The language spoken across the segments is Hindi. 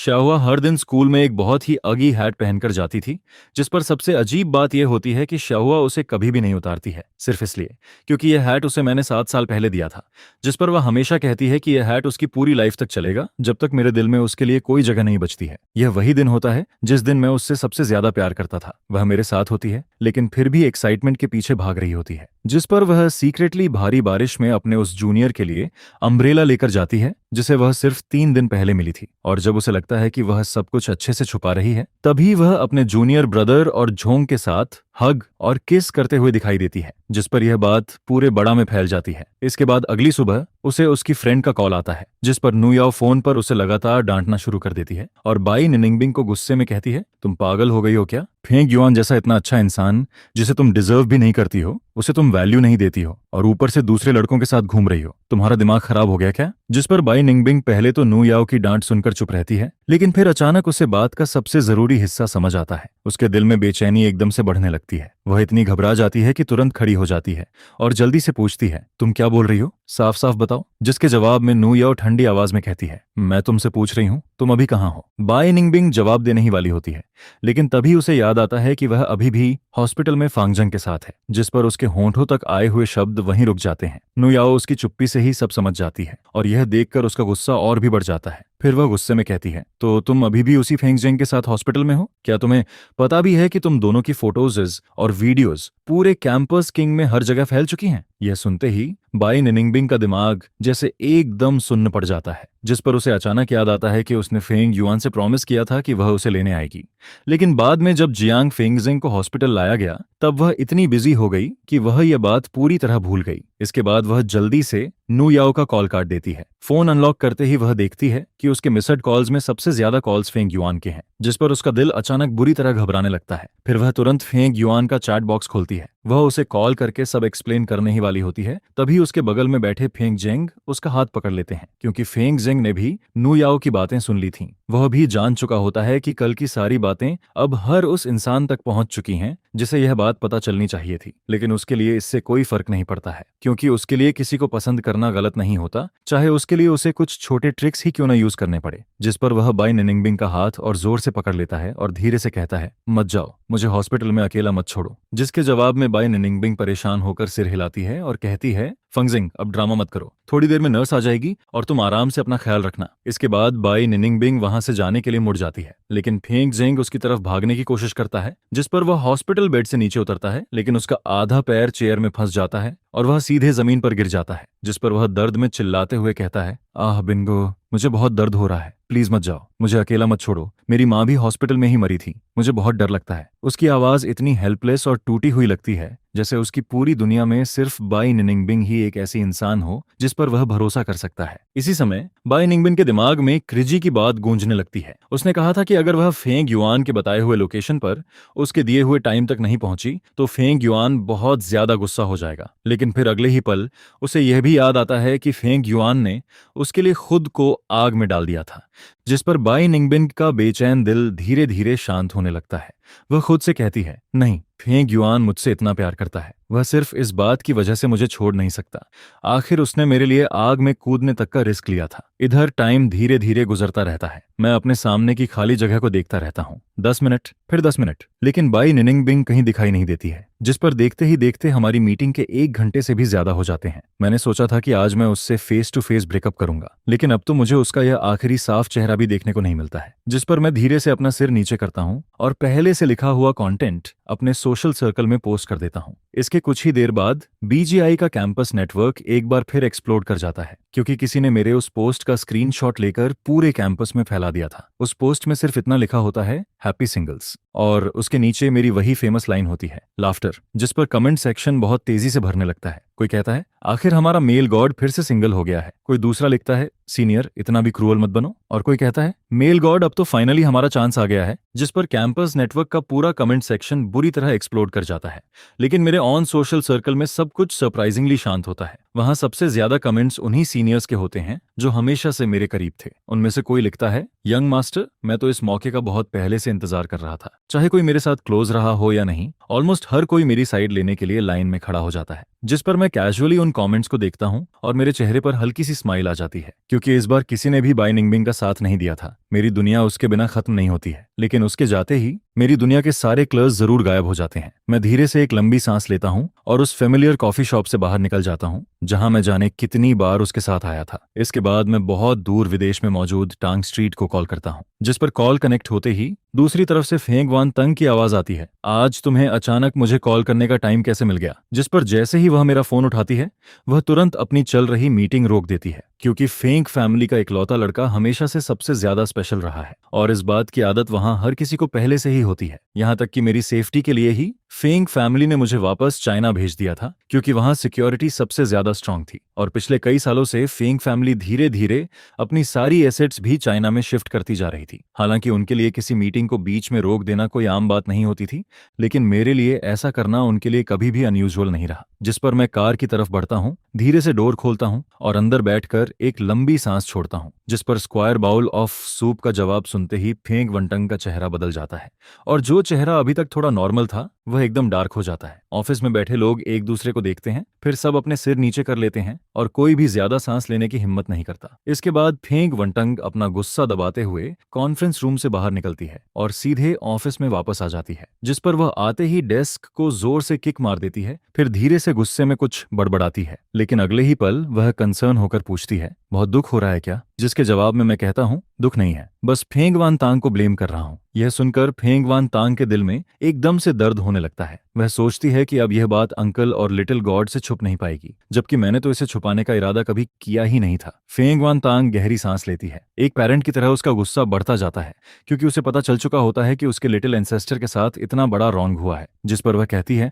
शाहुआ हर दिन स्कूल में एक बहुत ही अगी हैट पहनकर जाती थी, जिस पर सबसे अजीब बात यह होती है कि शाहुआ उसे कभी भी नहीं उतारती है, सिर्फ इसलिए क्योंकि यह हैट उसे मैंने 7 साल पहले दिया था। जिस पर वह हमेशा कहती है कि यह हैट उसकी पूरी लाइफ तक चलेगा, जब तक मेरे दिल में उसके लिए कोई जगह नहीं बचती है। यह वही दिन होता है जिस दिन मैं उससे सबसे ज्यादा प्यार करता था। वह मेरे साथ होती है, लेकिन फिर भी एक्साइटमेंट के पीछे भाग रही होती है। जिस पर वह सीक्रेटली भारी बारिश में अपने उस जूनियर के लिए अम्ब्रेला लेकर जाती है, जिसे वह सिर्फ 3 दिन पहले मिली थी। और जब उसे लगता है कि वह सब कुछ अच्छे से छुपा रही है, तभी वह अपने जूनियर ब्रदर और झोंग के साथ हग और किस करते हुए दिखाई देती है, जिस पर यह बात पूरे बड़ा में फैल जाती है। इसके बाद अगली सुबह उसे उसकी फ्रेंड का कॉल आता है, जिस पर नुयाओ फोन पर उसे लगातार डांटना शुरू कर देती है और बाई निनिंगबिंग को गुस्से में कहती है, तुम पागल हो गई हो क्या? फेंग युआन जैसा इतना अच्छा इंसान, जिसे तुम डिजर्व भी नहीं करती हो, उसे तुम वैल्यू नहीं देती हो और ऊपर से दूसरे लड़कों के साथ घूम रही हो। तुम्हारा दिमाग खराब हो गया क्या? जिस पर बाई निंगबिंग पहले तो नु याओ की डांट सुनकर चुप रहती है, लेकिन फिर अचानक उसे बात का सबसे जरूरी हिस्सा समझ आता है। उसके दिल में बेचैनी एकदम से बढ़ने लगती है। वह इतनी घबरा जाती है कि तुरंत खड़ी हो जाती है और जल्दी से पूछती है, तुम क्या बोल रही हो? साफ साफ बताओ। जिसके जवाब में नु याओ ठंडी आवाज में कहती है, मैं तुमसे पूछ रही हूँ, तुम अभी कहाँ हो? बाई निंगबिंग जवाब देने ही वाली होती है, लेकिन तभी उसे याद आता है कि वह अभी भी हॉस्पिटल में फांगजंग के साथ है। जिस पर उसके होंठों तक आए हुए शब्द वहीं रुक जाते हैं। नुयाओ उसकी चुप्पी से ही सब समझ जाती है और यह देखकर उसका गुस्सा और भी बढ़ जाता है। फिर वह गुस्से में कहती है, तो तुम अभी भी उसी फेंगजेंग के साथ हॉस्पिटल में हो? क्या तुम्हें पता भी है कि तुम दोनों की फोटोज और वीडियोज पूरे कैंपस किंग में हर जगह फैल चुकी हैं? यह सुनते ही बाई निनिंगबिंग का दिमाग जैसे एकदम सुन्न पड़ जाता है, जिस पर उसे अचानक याद आता है कि उसने फेंग युआन से प्रॉमिस किया था कि वह उसे लेने आएगी। लेकिन बाद में जब जियांग फेंगजिंग को हॉस्पिटल लाया गया, तब वह इतनी बिजी हो गई कि वह यह बात पूरी तरह भूल गई। इसके बाद वह जल्दी से नु याओ का कॉल काट देती है। फोन अनलॉक करते ही वह देखती है कि उसके मिस्ड कॉल्स में सबसे ज्यादा कॉल्स फेंग युआन के हैं, जिस पर उसका दिल अचानक बुरी तरह घबराने लगता है। फिर वह तुरंत फेंग युआन का चैट बॉक्स खोलती है। वह उसे कॉल करके सब एक्सप्लेन करने ही वाली होती है, तभी उसके बगल में बैठे फेंग जेंग उसका हाथ पकड़ लेते हैं, क्योंकि फेंग जेंग ने भी नु याओ की बातें सुन ली थीं। वह भी जान चुका होता है कि कल की सारी बातें अब हर उस इंसान तक पहुंच चुकी हैं जिसे यह बात पता चलनी चाहिए थी। लेकिन उसके लिए इससे कोई फर्क नहीं पड़ता है, क्योंकि उसके लिए किसी को पसंद करना गलत नहीं होता, चाहे उसके लिए उसे कुछ छोटे ट्रिक्स ही क्यों ना यूज करने पड़े। जिस पर वह बाई निनिंगबिंग का हाथ और जोर से पकड़ लेता है और धीरे से कहता है, मत जाओ, मुझे हॉस्पिटल में अकेला मत छोड़ो। जिसके जवाब में बाई निनिंगबिंग परेशान होकर सिर हिलाती है और कहती है, फंगजिंग अब ड्रामा मत करो, थोड़ी देर में नर्स आ जाएगी और तुम आराम से अपना ख्याल रखना। इसके बाद बाई निनिंगबिंग वहां से जाने के लिए मुड़ जाती है, लेकिन फेंग जेंग उसकी तरफ भागने की कोशिश करता है, जिस पर वह हॉस्पिटल बेड से नीचे उतरता है, लेकिन उसका आधा पैर चेयर में फंस जाता है और वह सीधे जमीन पर गिर जाता है। जिस पर वह दर्द में चिल्लाते हुए कहता है, आह बिंगो, मुझे बहुत दर्द हो रहा है, प्लीज मत जाओ, मुझे अकेला मत छोड़ो, मेरी माँ भी हॉस्पिटल में ही मरी थी, मुझे बहुत डर लगता है। उसकी आवाज इतनी हेल्पलेस और टूटी हुई लगती है, जैसे उसकी पूरी दुनिया में सिर्फ बाई निनिंगबिंग ही एक ऐसी इंसान हो जिस पर वह भरोसा कर सकता है। इसी समय बाई निंगबिंग के दिमाग में क्रिजी की बात गूंजने लगती है। उसने कहा था कि अगर वह फेंग युआन के बताए हुए लोकेशन पर उसके दिए हुए टाइम तक नहीं पहुंची तो फेंग युआन बहुत ज्यादा गुस्सा हो जाएगा। लेकिन फिर अगले ही पल उसे यह भी याद आता है कि फेंग युआन ने उसके लिए खुद को आग में डाल दिया था, जिस पर बाई निंगबिंग का बेचैन दिल धीरे धीरे शांत होने लगता है। वह खुद से कहती है, नहीं, फेंग युआन मुझसे इतना प्यार करता है, वह सिर्फ इस बात की वजह से मुझे छोड़ नहीं सकता। आखिर उसने मेरे लिए आग में कूदने तक का रिस्क लिया था। इधर टाइम धीरे धीरे गुजरता रहता है। मैं अपने सामने की खाली जगह को देखता रहता हूँ। 10 मिनट, फिर 10 मिनट, लेकिन बाई निनिंगबिंग कहीं दिखाई नहीं देती है, जिस पर देखते ही देखते हमारी मीटिंग के 1 घंटे से भी ज्यादा हो जाते हैं। मैंने सोचा था कि आज मैं उससे फेस टू फेस ब्रेकअप करूंगा, लेकिन अब तो मुझे उसका यह आखिरी साफ चेहरा भी देखने को नहीं मिलता है। जिस पर मैं धीरे से अपना सिर नीचे करता हूँ और पहले से लिखा हुआ कंटेंट अपने सोशल सर्कल में पोस्ट कर देता हूँ। इसके कुछ ही देर बाद बीजीआई का कैंपस नेटवर्क एक बार फिर एक्सप्लोड कर जाता है, क्योंकि किसी ने मेरे उस पोस्ट का स्क्रीनशॉट लेकर पूरे कैंपस में फैला दिया था। उस पोस्ट में सिर्फ इतना लिखा होता है, हैप्पी सिंगल्स, और उसके नीचे मेरी वही फेमस लाइन होती है, लाफ्टर, जिस पर कमेंट सेक्शन बहुत तेजी से भरने लगता है। कोई कहता है, आखिर हमारा मेल गॉड फिर से सिंगल हो गया है। कोई दूसरा लिखता है, सीनियर इतना भी क्रूअल मत बनो। और कोई कहता है, मेल गॉड अब तो फाइनली हमारा चांस आ गया है। जिस पर कैंपस नेटवर्क का पूरा कमेंट सेक्शन बुरी तरह एक्सप्लोड कर जाता है। लेकिन मेरे ऑन सोशल सर्कल में सब कुछ सरप्राइजिंगली शांत होता है। वहां सबसे ज्यादा कमेंट्स उन्हीं सीनियर्स के होते हैं जो हमेशा से मेरे करीब थे। उनमें से कोई लिखता है, यंग मास्टर, मैं तो इस मौके का बहुत पहले से इंतजार कर रहा था। चाहे कोई मेरे साथ क्लोज रहा हो या नहीं, ऑलमोस्ट हर कोई मेरी साइड लेने के लिए लाइन में खड़ा हो जाता है, जिस पर मैं कैजुअली उन कमेंट्स को देखता हूं और मेरे चेहरे पर हल्की सी स्माइल आ जाती है, क्योंकि इस बार किसी ने भी बाई निंगबिंग का साथ नहीं दिया था। मेरी दुनिया उसके बिना खत्म नहीं होती है, लेकिन उसके जाते ही मेरी दुनिया के सारे कलर्स जरूर गायब हो जाते हैं। मैं धीरे से एक लंबी सांस लेता हूं और उस फेमिलियर कॉफी शॉप से बाहर निकल जाता हूं, जहां मैं जाने कितनी बार उसके साथ आया था। इसके बाद मैं बहुत दूर विदेश में मौजूद टांग स्ट्रीट को कॉल करता हूं, जिस पर कॉल कनेक्ट होते ही दूसरी तरफ से फेंग वान तंग की आवाज आती है, आज तुम्हें अचानक मुझे कॉल करने का टाइम कैसे मिल गया? जिस पर जैसे ही वह मेरा फोन उठाती है, वह तुरंत अपनी चल रही मीटिंग रोक देती है, क्योंकि फेंग फैमिली का इकलौता लड़का हमेशा से सबसे ज्यादा स्पेशल रहा है और इस बात की आदत वहां हर किसी को पहले से ही होती है। यहां तक कि मेरी सेफ्टी के लिए ही फेंग फैमिली ने मुझे वापस चाइना भेज दिया था, क्योंकि वहां सिक्योरिटी सबसे ज्यादा स्ट्रांग थी और पिछले कई सालों से फेंग फैमिली धीरे धीरे अपनी सारी एसेट्स भी चाइना में शिफ्ट करती जा रही थी। हालांकि उनके लिए किसी मीटिंग को बीच में रोक देना कोई आम बात नहीं होती थी, लेकिन मेरे लिए ऐसा करना उनके लिए कभी भी अनयूजुअल नहीं रहा। जिस पर मैं कार की तरफ बढ़ता हूं, धीरे से डोर खोलता हूं और अंदर बैठकर एक लंबी सांस छोड़ता हूं, जिस पर स्क्वायर बाउल ऑफ सूप का जवाब सुनते ही फेंग वनटंग का चेहरा बदल जाता है और जो चेहरा अभी तक थोड़ा नॉर्मल था वह एकदम डार्क हो जाता है। ऑफिस में बैठे लोग एक दूसरे को देखते हैं, फिर सब अपने सिर नीचे कर लेते हैं और कोई भी ज्यादा सांस लेने की हिम्मत नहीं करता। इसके बाद फेंग वनटंग अपना गुस्सा दबाते हुए कॉन्फ्रेंस रूम से बाहर निकलती है और सीधे ऑफिस में वापस आ जाती है, जिस पर वह आते ही डेस्क को जोर से किक मार देती है, फिर धीरे से गुस्से में कुछ बड़बड़ाती है, लेकिन अगले ही पल वह कंसर्न होकर पूछती है, बहुत दुख हो रहा है क्या? जिसके जवाब में मैं कहता हूं, दुख नहीं है, बस फेंग वान तांग को ब्लेम कर रहा हूं। यह सुनकर फेंग वान तांग के दिल में एकदम से दर्द होने लगता है। वह सोचती है कि अब यह बात अंकल और लिटिल गॉड से छुप नहीं पाएगी, जबकि मैंने तो इसे छुपाने का इरादा कभी किया ही नहीं था। फेंग वान तांग गहरी सांस लेती है। एक पेरेंट की तरह उसका गुस्सा बढ़ता जाता है, क्योंकि उसे पता चल चुका होता है कि उसके लिटिल एंसेस्टर के साथ इतना बड़ा रॉन्ग हुआ है। जिस पर वह कहती है,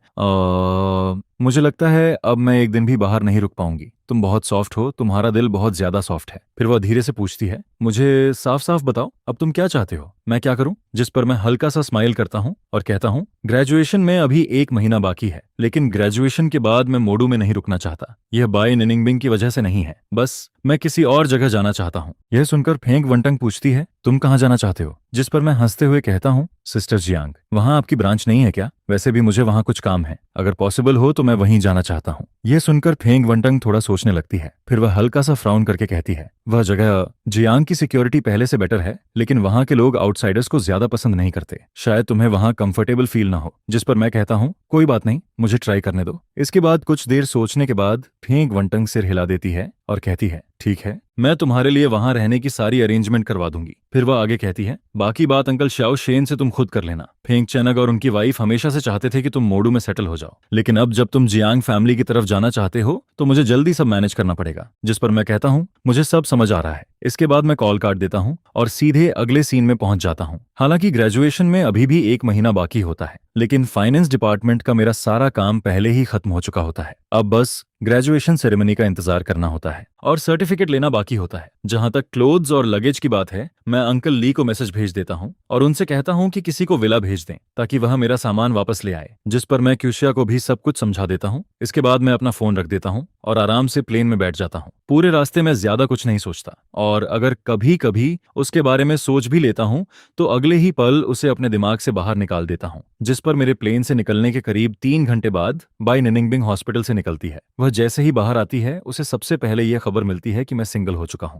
मुझे लगता है अब मैं एक दिन भी बाहर नहीं रुक पाऊंगी। तुम बहुत सॉफ्ट हो, तुम्हारा दिल बहुत ज्यादा सॉफ्ट है। फिर वह धीरे से पूछती है, मुझे साफ साफ बताओ, अब तुम क्या चाहते हो? मैं क्या करूं? जिस पर मैं हल्का सा स्माइल करता हूं और कहता हूं, ग्रेजुएशन में अभी 1 महीना बाकी है, लेकिन ग्रेजुएशन के बाद मैं मोडू में नहीं रुकना चाहता। यह बाई निनिंगबिंग की वजह से नहीं है, बस मैं किसी और जगह जाना चाहता हूं। यह सुनकर फेंग वनटंग पूछती है, तुम कहां जाना चाहते हो? जिस पर मैं हंसते हुए कहता हूं, सिस्टर जियांग। वहां आपकी ब्रांच नहीं है क्या? वैसे भी मुझे वहां कुछ काम है, अगर पॉसिबल हो तो मैं वहीं जाना चाहता हूं। यह सुनकर फेंग वनटंग थोड़ा सोचने लगती है, फिर वह हल्का सा फ्राउन करके कहती है, वह जगह जियांग की सिक्योरिटी पहले से बेटर है, लेकिन वहां के लोग आउटसाइडर्स को ज्यादा पसंद नहीं करते, शायद तुम्हें वहां कंफर्टेबल फील ना हो। जिस पर मैं कहता हूं, कोई बात नहीं, मुझे ट्राई करने दो। इसके बाद कुछ देर सोचने के बाद फेंग वनटंग सिर हिला देती है और कहती है, ठीक है, मैं तुम्हारे लिए वहां रहने की सारी अरेंजमेंट करवा दूंगी। फिर वह आगे कहती है, बाकी बात अंकल शाओ शेन से तुम खुद कर लेना। फेंग चेनग और उनकी वाइफ हमेशा से चाहते थे कि तुम मोडू में सेटल हो जाओ, लेकिन अब जब तुम जियांग फैमिली की तरफ जाना चाहते हो तो मुझे जल्दी सब मैनेज करना पड़ेगा। जिस पर मैं कहता हूं, मुझे सब समझ आ रहा है। इसके बाद मैं कॉल काट देता हूं और सीधे अगले सीन में पहुंच जाता हूं। हालांकि ग्रेजुएशन में अभी भी 1 महीना बाकी होता है, लेकिन फाइनेंस डिपार्टमेंट का मेरा सारा काम पहले ही खत्म हो चुका होता है। अब बस ग्रेजुएशन सेरेमनी का इंतजार करना होता है और सर्टिफिकेट लेना बाकी होता है। जहां तक क्लोथ्स और लगेज की बात है, मैं अंकल ली को मैसेज भेज देता हूं और उनसे कहता हूं कि किसी को विला भेज दें ताकि वह मेरा सामान वापस ले आए। जिस पर मैं क्यूशिया को भी सब कुछ समझा देता हूं। इसके बाद मैं अपना फोन रख देता हूं और आराम से प्लेन में बैठ जाता हूं। पूरे रास्ते में ज्यादा कुछ नहीं सोचता और अगर कभी कभी उसके बारे में सोच भी लेता हूं तो अगले ही पल उसे अपने दिमाग से बाहर निकाल देता हूं। जिस पर मेरे प्लेन से निकलने के करीब 3 घंटे बाद बाई निनिंगबिंग हॉस्पिटल से निकलती है। वह जैसे ही बाहर आती है, उसे सबसे पहले यह खबर मिलती है कि मैं सिंगल हो चुका हूं।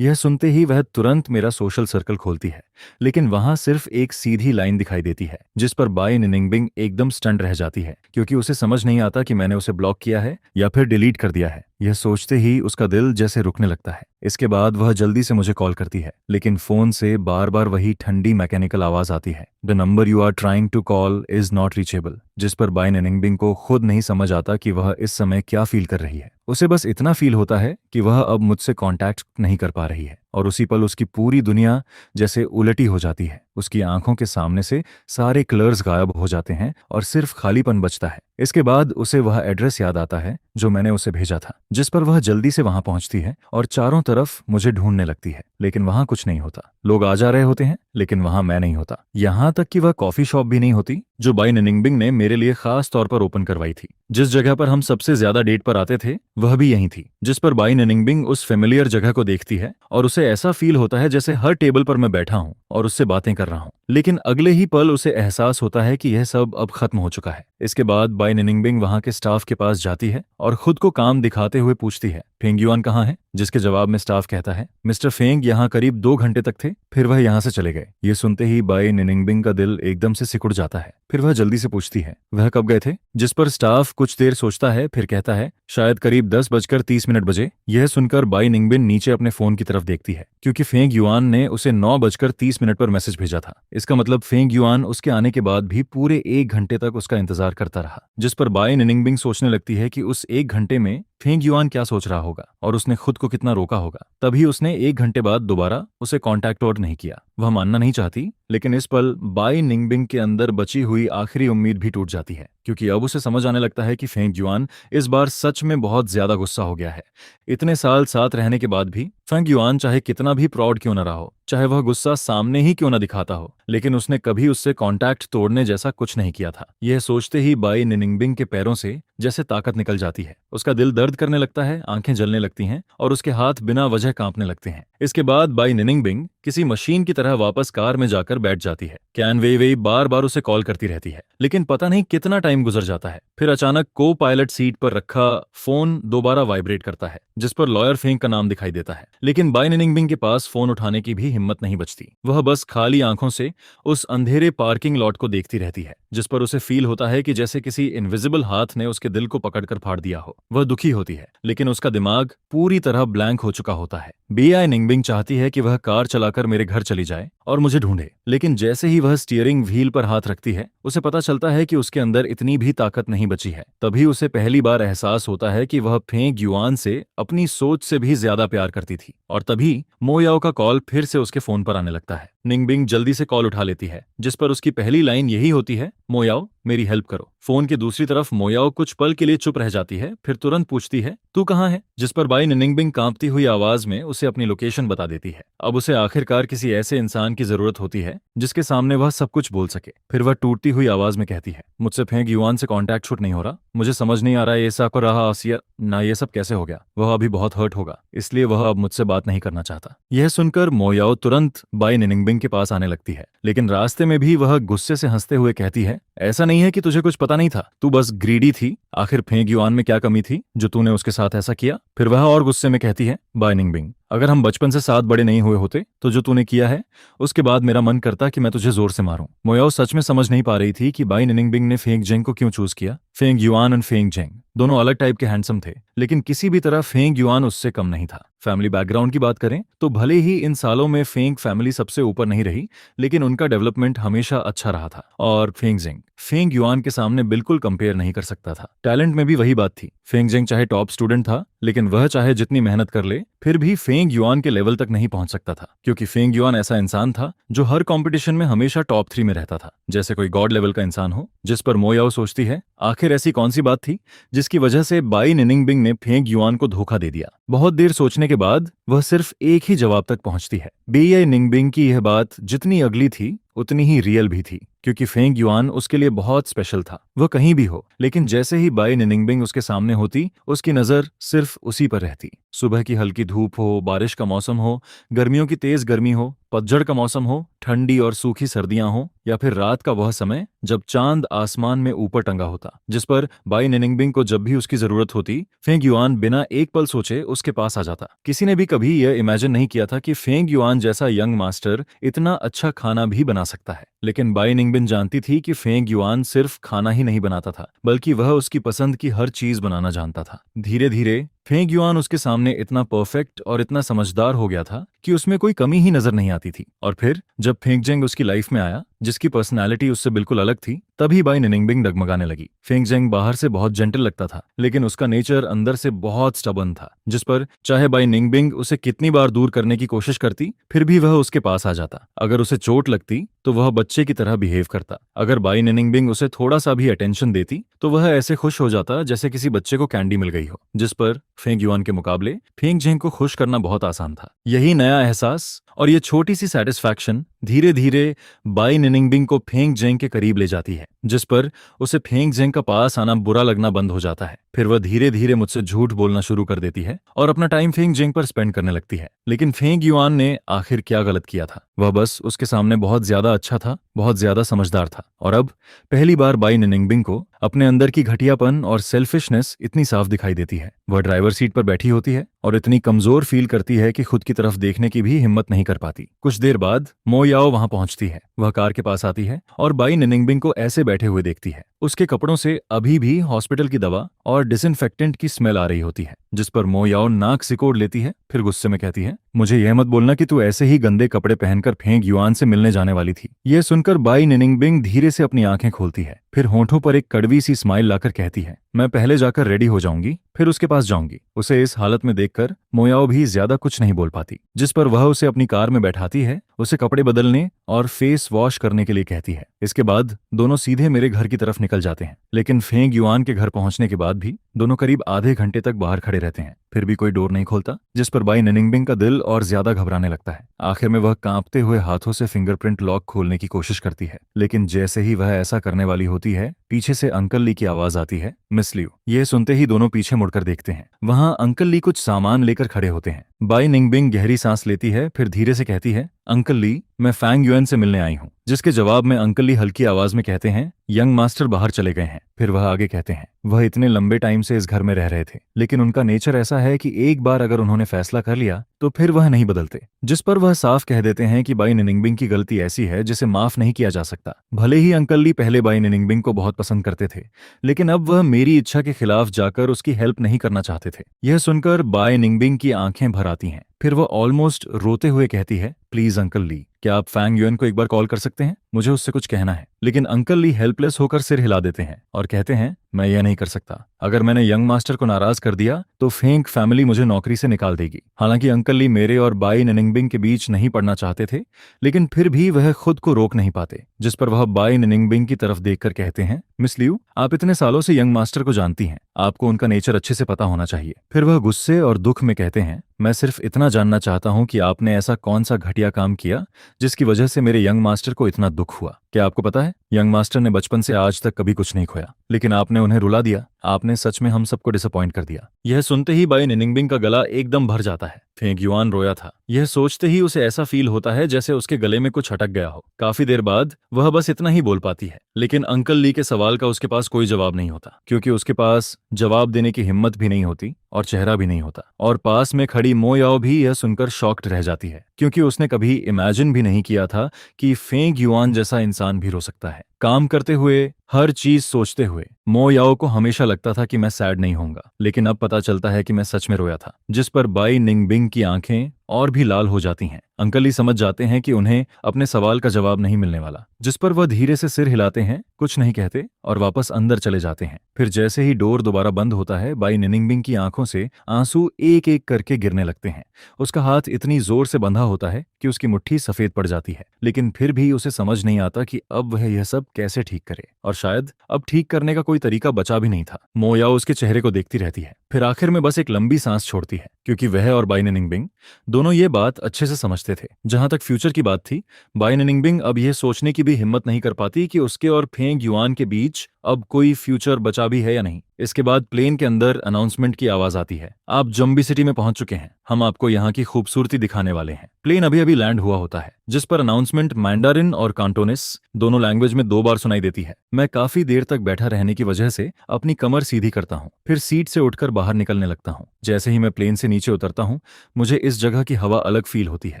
यह सुनते ही वह तुरंत मेरा सोशल सर्कल खोलती है, लेकिन वहां सिर्फ एक सीधी लाइन दिखाई देती है, जिस पर बाई निनिंगबिंग एकदम स्टंट रह जाती है, क्योंकि उसे समझ नहीं आता कि मैंने उसे ब्लॉक किया है या फिर डिलीट कर दिया है। यह सोचते ही उसका दिल जैसे रुकने लगता है। इसके बाद वह जल्दी से मुझे कॉल करती है, लेकिन फोन से बार बार वही ठंडी मैकेनिकल आवाज आती है, the number you are trying to call is not reachable. जिस पर बाई निनिंगबिंग को खुद नहीं समझ आता कि वह इस समय क्या फील कर रही है। उसे बस इतना फील होता है कि वह अब मुझसे कांटेक्ट नहीं कर पा रही है और उसी पल उसकी पूरी दुनिया जैसे उलटी हो जाती है। उसकी आंखों के सामने से सारे कलर्स गायब हो जाते हैं और सिर्फ खालीपन बचता है। इसके बाद उसे वह एड्रेस याद आता है जो मैंने उसे भेजा था, जिस पर वह जल्दी से वहां पहुंचती है और चारों तरफ मुझे ढूंढने लगती है, लेकिन वहां कुछ नहीं होता। लोग आ जा रहे होते हैं, लेकिन वहां मैं नहीं होता। यहां तक कि वह कॉफी शॉप भी नहीं होती जो बाई निनिंगबिंग ने मेरे लिए खास तौर पर ओपन करवाई थी। जिस जगह पर हम सबसे ज्यादा डेट पर आते थे वह भी यही थी। जिस पर बाई निनिंगबिंग उस फेमिलियर जगह को देखती है और उसे ऐसा फील होता है जैसे हर टेबल पर मैं बैठा हूं और उससे बातें कर रहा हूं। लेकिन अगले ही पल उसे एहसास होता है कि यह सब अब खत्म हो चुका है। इसके बाद बाई निनिंगबिंग वहां के स्टाफ के पास जाती है और खुद को काम दिखाते हुए पूछती है, फेंग युआन कहाँ है? जिसके जवाब में स्टाफ कहता है, मिस्टर फेंग यहाँ करीब 2 घंटे तक थे, फिर वह यहाँ से चले गए। ये सुनते ही बाई निनिंगबिंग का दिल एकदम से सिकुड़ जाता है। फिर वह जल्दी से पूछती है, वह कब गए थे? जिस पर स्टाफ कुछ देर सोचता है, फिर कहता है, शायद करीब 10:30 बजे। यह सुनकर बाई निंगबिन नीचे अपने फोन की तरफ देखती है, क्योंकि फेंग युआन ने उसे 9:30 पर मैसेज भेजा था। इसका मतलब फेंग युआन उसके आने के बाद भी पूरे 1 घंटे तक उसका इंतजार करता रहा। जिस पर बाई निनिंगबिंग सोचने लगती है कि उस 1 घंटे में फेंग युआन क्या सोच रहा होगा और उसने खुद को कितना रोका होगा। तभी उसने 1 घंटे बाद दोबारा उसे कांटेक्ट और नहीं किया। वह मानना नहीं चाहती, लेकिन इस पल बाई निंगबिंग के अंदर बची हुई आखिरी उम्मीद भी टूट जाती है, क्योंकि अब उसे समझ आने लगता है कि फेंग युआन इस बार सच में बहुत ज्यादा गुस्सा हो गया है। इतने साल साथ रहने के बाद भी फेंग युआन चाहे कितना भी प्राउड क्यों न रहा हो, चाहे वह गुस्सा सामने ही क्यों न दिखाता हो, लेकिन उसने कभी उससे कांटेक्ट तोड़ने जैसा कुछ नहीं किया था। यह सोचते ही बाई निनिंगबिंग के पैरों से जैसे ताकत निकल जाती है। उसका दिल दर्द करने लगता है, आंखें जलने लगती हैं और उसके हाथ बिना वजह कांपने लगते हैं। इसके बाद बाई निनिंगबिंग किसी मशीन की तरह वापस कार में जाकर बैठ जाती है। कैन वेई बार बार उसे कॉल करती रहती है, लेकिन पता नहीं कितना टाइम गुजर जाता है। फिर अचानक को पायलट सीट पर रखा फोन दोबारा वाइब्रेट करता है, जिस पर लॉयर फेंग का नाम दिखाई देता है। लेकिन बाई निनिंगबिंग के पास फोन उठाने की भी हिम्मत नहीं बचती। वह बस खाली आंखों से उस अंधेरे पार्किंग लॉट को देखती रहती है, जिस पर उसे फील होता है कि जैसे किसी इनविजिबल हाथ ने उसके दिल को पकड़कर फाड़ दिया हो। वह दुखी होती है, लेकिन उसका दिमाग पूरी तरह ब्लैंक हो चुका होता है। बाई निनिंगबिंग चाहती है कि वह कार चलाकर मेरे घर चली जाए और मुझे ढूंढे, लेकिन जैसे ही वह स्टीयरिंग व्हील पर हाथ रखती है, उसे पता चलता है कि उसके अंदर इतनी भी ताकत नहीं बची है। तभी उसे पहली बार एहसास होता है कि वह फेंग युआन से अपनी सोच से भी ज्यादा प्यार करती थी। और तभी मोयाओ का कॉल फिर से उसके फोन पर आने लगता है। निंगबिंग जल्दी से कॉल उठा लेती है, जिस पर उसकी पहली लाइन यही होती है, मोयाओ मेरी हेल्प करो। फोन की दूसरी तरफ मोयाओ कुछ पल के लिए चुप रह जाती है, फिर तुरंत पूछती है, तू कहाँ है? जिस पर बाई निनिंगबिंग कांपती हुई आवाज में उसे अपनी लोकेशन बता देती है। अब उसे आखिरकार किसी ऐसे इंसान की जरूरत होती है जिसके सामने वह सब कुछ बोल सके। फिर वह टूटती हुई आवाज में कहती है, मुझसे फेंग युआन से कांटेक्ट शूट नहीं हो रहा। मुझे समझ नहीं आ रहा है ऐसा कर रहा आसिया ना, ये सब कैसे हो गया। वह अभी बहुत हर्ट होगा, इसलिए वह अब मुझसे बात नहीं करना चाहता। यह सुनकर मोयाओ तुरंत बाई निनिंगबिंग के पास आने लगती है, लेकिन रास्ते में भी वह गुस्से से हंसते हुए कहती है, ऐसा नहीं है कि तुझे कुछ पता नहीं था, तू बस ग्रीडी थी। आखिर फेंग युआन में क्या कमी थी जो तूने उसके साथ ऐसा किया? फिर वह और गुस्से में कहती है, बाई निंगबिंग अगर हम बचपन से साथ बड़े नहीं हुए होते तो जो तूने किया है उसके बाद मेरा मन करता कि मैं तुझे जोर से मारूं। मोयाओ सच में समझ नहीं पा रही थी कि बाई निनिंगबिंग ने फेंग जेंग को क्यों चूज किया। फेंग युआन और फेंग जेंग दोनों अलग टाइप के हैंडसम थे, लेकिन किसी भी तरह फेंग युआन उससे कम नहीं था। फैमिली बैकग्राउंड की बात करें तो भले ही इन सालों में फेंग फैमिली सबसे ऊपर नहीं रही, लेकिन उनका डेवलपमेंट हमेशा अच्छा रहा था। और फेंग जेंग फेंग युआन के सामने बिल्कुल कंपेयर नहीं कर सकता था। टैलेंट में भी वही बात थी। फेंग जेंग चाहे टॉप स्टूडेंट था, लेकिन वह चाहे जितनी मेहनत कर ले फिर भी फेंग युआन के लेवल तक नहीं पहुंच सकता था, क्योंकि फेंग युआन ऐसा इंसान था जो हर कंपटीशन में हमेशा टॉप 3 में रहता था, जैसे कोई गॉड लेवल का इंसान हो। जिस पर मोयाओ सोचती है, आखिर ऐसी कौन सी बात थी जिसकी वजह से बाई निनिंगबिंग ने फेंग युआन को धोखा दे दिया। बहुत देर सोचने के बाद वह सिर्फ एक ही जवाब तक पहुंचती है। बाई निनिंगबिंग की यह बात जितनी अगली थी उतनी ही रियल भी थी, क्योंकि फेंग युआन उसके लिए बहुत स्पेशल था। वह कहीं भी हो, लेकिन जैसे ही बाई निनिंगबिंग उसके सामने होती, उसकी नजर सिर्फ उसी पर रहती। सुबह की हल्की धूप हो, बारिश का मौसम हो, गर्मियों की तेज गर्मी हो, पतझड़ का मौसम हो, ठंडी और सूखी सर्दियां हो, या फिर रात का वह समय जब चांद आसमान में ऊपर टंगा होता, जिस पर बाई निनिंगबिंग को जब भी उसकी जरूरत होती, फेंग युआन बिना एक पल सोचे उसके पास आ जाता। किसी ने भी कभी यह इमेजिन नहीं किया था कि फेंग युआन जैसा यंग मास्टर इतना अच्छा खाना भी बना सकता है। लेकिन बाई निंगबिन जानती थी कि फेंग युआन सिर्फ खाना ही नहीं बनाता था, बल्कि वह उसकी पसंद की हर चीज बनाना जानता था। धीरे धीरे फेंग युआन उसके सामने इतना परफेक्ट और इतना समझदार हो गया था कि उसमें कोई कमी ही नजर नहीं आती थी। और फिर जब फेंग जेंग उसकी लाइफ में आया, जिसकी पर्सनालिटी उससे बिल्कुल अलग थी, तभी बाई निनिंगबिंग डगमगाने लगी। फेंग जेंग बाहर से बहुत जेंटल लगता था, लेकिन उसका नेचर अंदर से बहुत स्टबर्न था, जिस पर चाहे बाई निनिंगबिंग उसे कितनी बार दूर करने की कोशिश करती, फिर भी वह उसके पास आ जाता। अगर उसे चोट लगती तो वह बच्चे की तरह बिहेव करता। अगर बाई निनिंगबिंग उसे थोड़ा सा भी अटेंशन देती तो वह ऐसे खुश हो जाता जैसे किसी बच्चे को कैंडी मिल गई हो। जिस पर फेंग युआन के मुकाबले फेंग जेंग को खुश करना बहुत आसान था। यही नया एहसास और ये छोटी सी सेटिस्फैक्शन धीरे धीरे बाई निनिंगबिंग को फेंग जेंग के करीब ले जाती है, जिस पर उसे फेंग जेंग का पास आना बुरा लगना बंद हो जाता है। फिर वह धीरे धीरे मुझसे झूठ बोलना शुरू कर देती है और अपना टाइम फेंग जेंग पर स्पेंड करने लगती है। लेकिन फेंग युआन ने आखिर क्या गलत किया था? वह बस उसके सामने बहुत ज्यादा अच्छा था, बहुत ज्यादा समझदार था। और अब पहली बार बाई निनिंगबिंग को अपने अंदर की घटियापन और सेल्फिशनेस इतनी साफ दिखाई देती है। वह ड्राइवर सीट पर बैठी होती है और इतनी कमजोर फील करती है कि खुद की तरफ देखने की भी हिम्मत नहीं कर पाती। कुछ देर बाद मो याओ वहां पहुंचती है। वह कार के पास आती है और बाई निनिंगबिंग को ऐसे बैठे हुए देखती है। उसके कपड़ों से अभी भी हॉस्पिटल की दवा और डिसइंफेक्टेंट की स्मेल आ रही होती है, जिस पर मो याओ नाक सिकोड़ लेती है। फिर गुस्से में कहती है, मुझे यह मत बोलना कि तू ऐसे ही गंदे कपड़े पहनकर फेंग युआन से मिलने जाने वाली थी। यह सुनकर बाई निनिंगबिंग धीरे से अपनी आंखें खोलती है, फिर होंठों पर एक कड़वी सी स्माइल लाकर कहती है, मैं पहले जाकर रेडी हो जाऊंगी, फिर उसके पास जाऊंगी। उसे इस हालत में देखकर मोयाओ भी ज्यादा कुछ नहीं बोल पाती, जिस पर वह उसे अपनी कार में बैठाती है, उसे कपड़े बदलने और फेस वॉश करने के लिए कहती है। इसके बाद दोनों सीधे मेरे घर की तरफ निकल जाते हैं। लेकिन फेंग युआन के घर पहुंचने के बाद भी दोनों करीब आधे घंटे तक बाहर खड़े रहते हैं, फिर भी कोई डोर नहीं खोलता, जिस पर बाई निनिंगबिंग का दिल और ज्यादा घबराने लगता है। आखिर में वह कांपते हुए हाथों से फिंगरप्रिंट लॉक खोलने की कोशिश करती है, लेकिन जैसे ही वह ऐसा करने वाली होती है, पीछे से अंकल ली की आवाज आती है, मिस लियू। यह सुनते ही दोनों पीछे मुड़कर देखते हैं। वहां अंकल ली कुछ सामान लेकर खड़े होते हैं। बाई निंगबिंग गहरी सांस लेती है, फिर धीरे से कहती है, अंकल ली, मैं फैंग युएन से मिलने आई हूँ। जिसके जवाब में अंकल ली हल्की आवाज में कहते हैं, यंग मास्टर बाहर चले गए हैं। फिर वह आगे कहते हैं, वह इतने लंबे टाइम से इस घर में रह रहे थे, लेकिन उनका नेचर ऐसा है कि एक बार अगर उन्होंने फैसला कर लिया तो फिर वह नहीं बदलते। जिस पर वह साफ कह देते हैं कि बाई निनिंगबिंग की गलती ऐसी है जिसे माफ नहीं किया जा सकता। भले ही अंकल ली पहले बाई निनिंगबिंग को बहुत पसंद करते थे, लेकिन अब वह मेरी इच्छा के खिलाफ जाकर उसकी हेल्प नहीं करना चाहते थे। यह सुनकर बाई निंगबिंग की आंखें भर आती हैं। फिर वह ऑलमोस्ट रोते हुए कहती है, प्लीज अंकल ली, क्या आप फैंग युएन को एक बार कॉल कर सकते हैं? मुझे उससे कुछ कहना है। लेकिन अंकल ली हेल्पलेस होकर सिर हिला देते हैं और कहते हैं, मैं यह नहीं कर सकता। अगर मैंने यंग मास्टर को नाराज कर दिया तो फेंग फैमिली मुझे नौकरी से निकाल देगी। हालांकि अंकल ली मेरे और बाई निनिंगबिंग के बीच नहीं पड़ना चाहते थे, लेकिन फिर भी वह खुद को रोक नहीं पाते। जिस पर वह बाई निनिंगबिंग की तरफ देखकर कहते हैं, मिस लियू, आप इतने सालों से यंग मास्टर को जानती हैं, आपको उनका नेचर अच्छे से पता होना चाहिए। फिर वह गुस्से और दुख में कहते हैं, मैं सिर्फ इतना जानना चाहता हूं कि आपने ऐसा कौन सा घटिया काम किया जिसकी वजह से मेरे यंग मास्टर को इतना दुख हुआ। क्या आपको पता है, यंग मास्टर ने बचपन से आज तक कभी कुछ नहीं खोया, लेकिन आपने उन्हें रुला दिया। आपने सच में हम सबको डिसअपॉइंट कर दिया। यह सुनते ही बाई निनिंगबिंग का गला एकदम भर जाता है। फेंग युआन रोया था। यह सोचते ही उसे ऐसा फील होता है जैसे उसके गले में कुछ अटक गया हो। काफी देर बाद वह बस इतना ही बोल पाती है, लेकिन अंकल ली के सवाल का उसके पास कोई जवाब नहीं होता, क्योंकि उसके पास जवाब देने की हिम्मत भी नहीं होती और चेहरा भी नहीं होता। और पास में खड़ी मो याओ भी यह सुनकर शॉक्ड रह जाती है, क्योंकि उसने कभी इमेजिन भी नहीं किया था कि फेंग युआन जैसा इंसान भी रो सकता है। काम करते हुए, हर चीज सोचते हुए मो याओ को हमेशा लगता था कि मैं सैड नहीं होऊंगा, लेकिन अब पता चलता है कि मैं सच में रोया था। जिस पर बाई निंगबिंग की आंखें और भी लाल हो जाती हैं। अंकल ही समझ जाते हैं कि उन्हें अपने सवाल का जवाब नहीं मिलने वाला, जिस पर वह धीरे से सिर हिलाते हैं, कुछ नहीं कहते और वापस अंदर चले जाते हैं। फिर जैसे ही डोर दोबारा बंद होता है, बाई निनिंगबिंग की आंखों से आंसू एक एक करके गिरने लगते हैं। उसका हाथ इतनी जोर से बंधा होता है कि उसकी मुट्ठी सफेद पड़ जाती है, लेकिन फिर भी उसे समझ नहीं आता कि अब वह यह सब कैसे ठीक करे, और शायद अब ठीक करने का कोई तरीका बचा भी नहीं था। मो याओ उसके चेहरे को देखती रहती है, फिर आखिर में बस एक लंबी सांस छोड़ती है, क्योंकि वह और बाई निनिंगबिंग दोनों ये बात अच्छे से समझते थे। जहां तक फ्यूचर की बात थी, बाई निनिंगबिंग अब यह सोचने की भी हिम्मत नहीं कर पाती कि उसके और फेंग युआन के बीच अब कोई फ्यूचर बचा भी है या नहीं। इसके बाद प्लेन के अंदर अनाउंसमेंट की आवाज आती है, आप जम्बी सिटी में पहुंच चुके हैं, हम आपको यहाँ की खूबसूरती दिखाने वाले हैं। प्लेन अभी अभी लैंड हुआ होता है, जिस पर अनाउंसमेंट मैंडारिन और कांटोनिस दोनों लैंग्वेज में 2 बार सुनाई देती है। मैं काफी देर तक बैठा रहने की वजह से अपनी कमर सीधी करता हूँ, फिर सीट से उठकर बाहर निकलने लगता हूँ। जैसे ही मैं प्लेन से नीचे उतरता हूँ, मुझे इस जगह की हवा अलग फील होती है।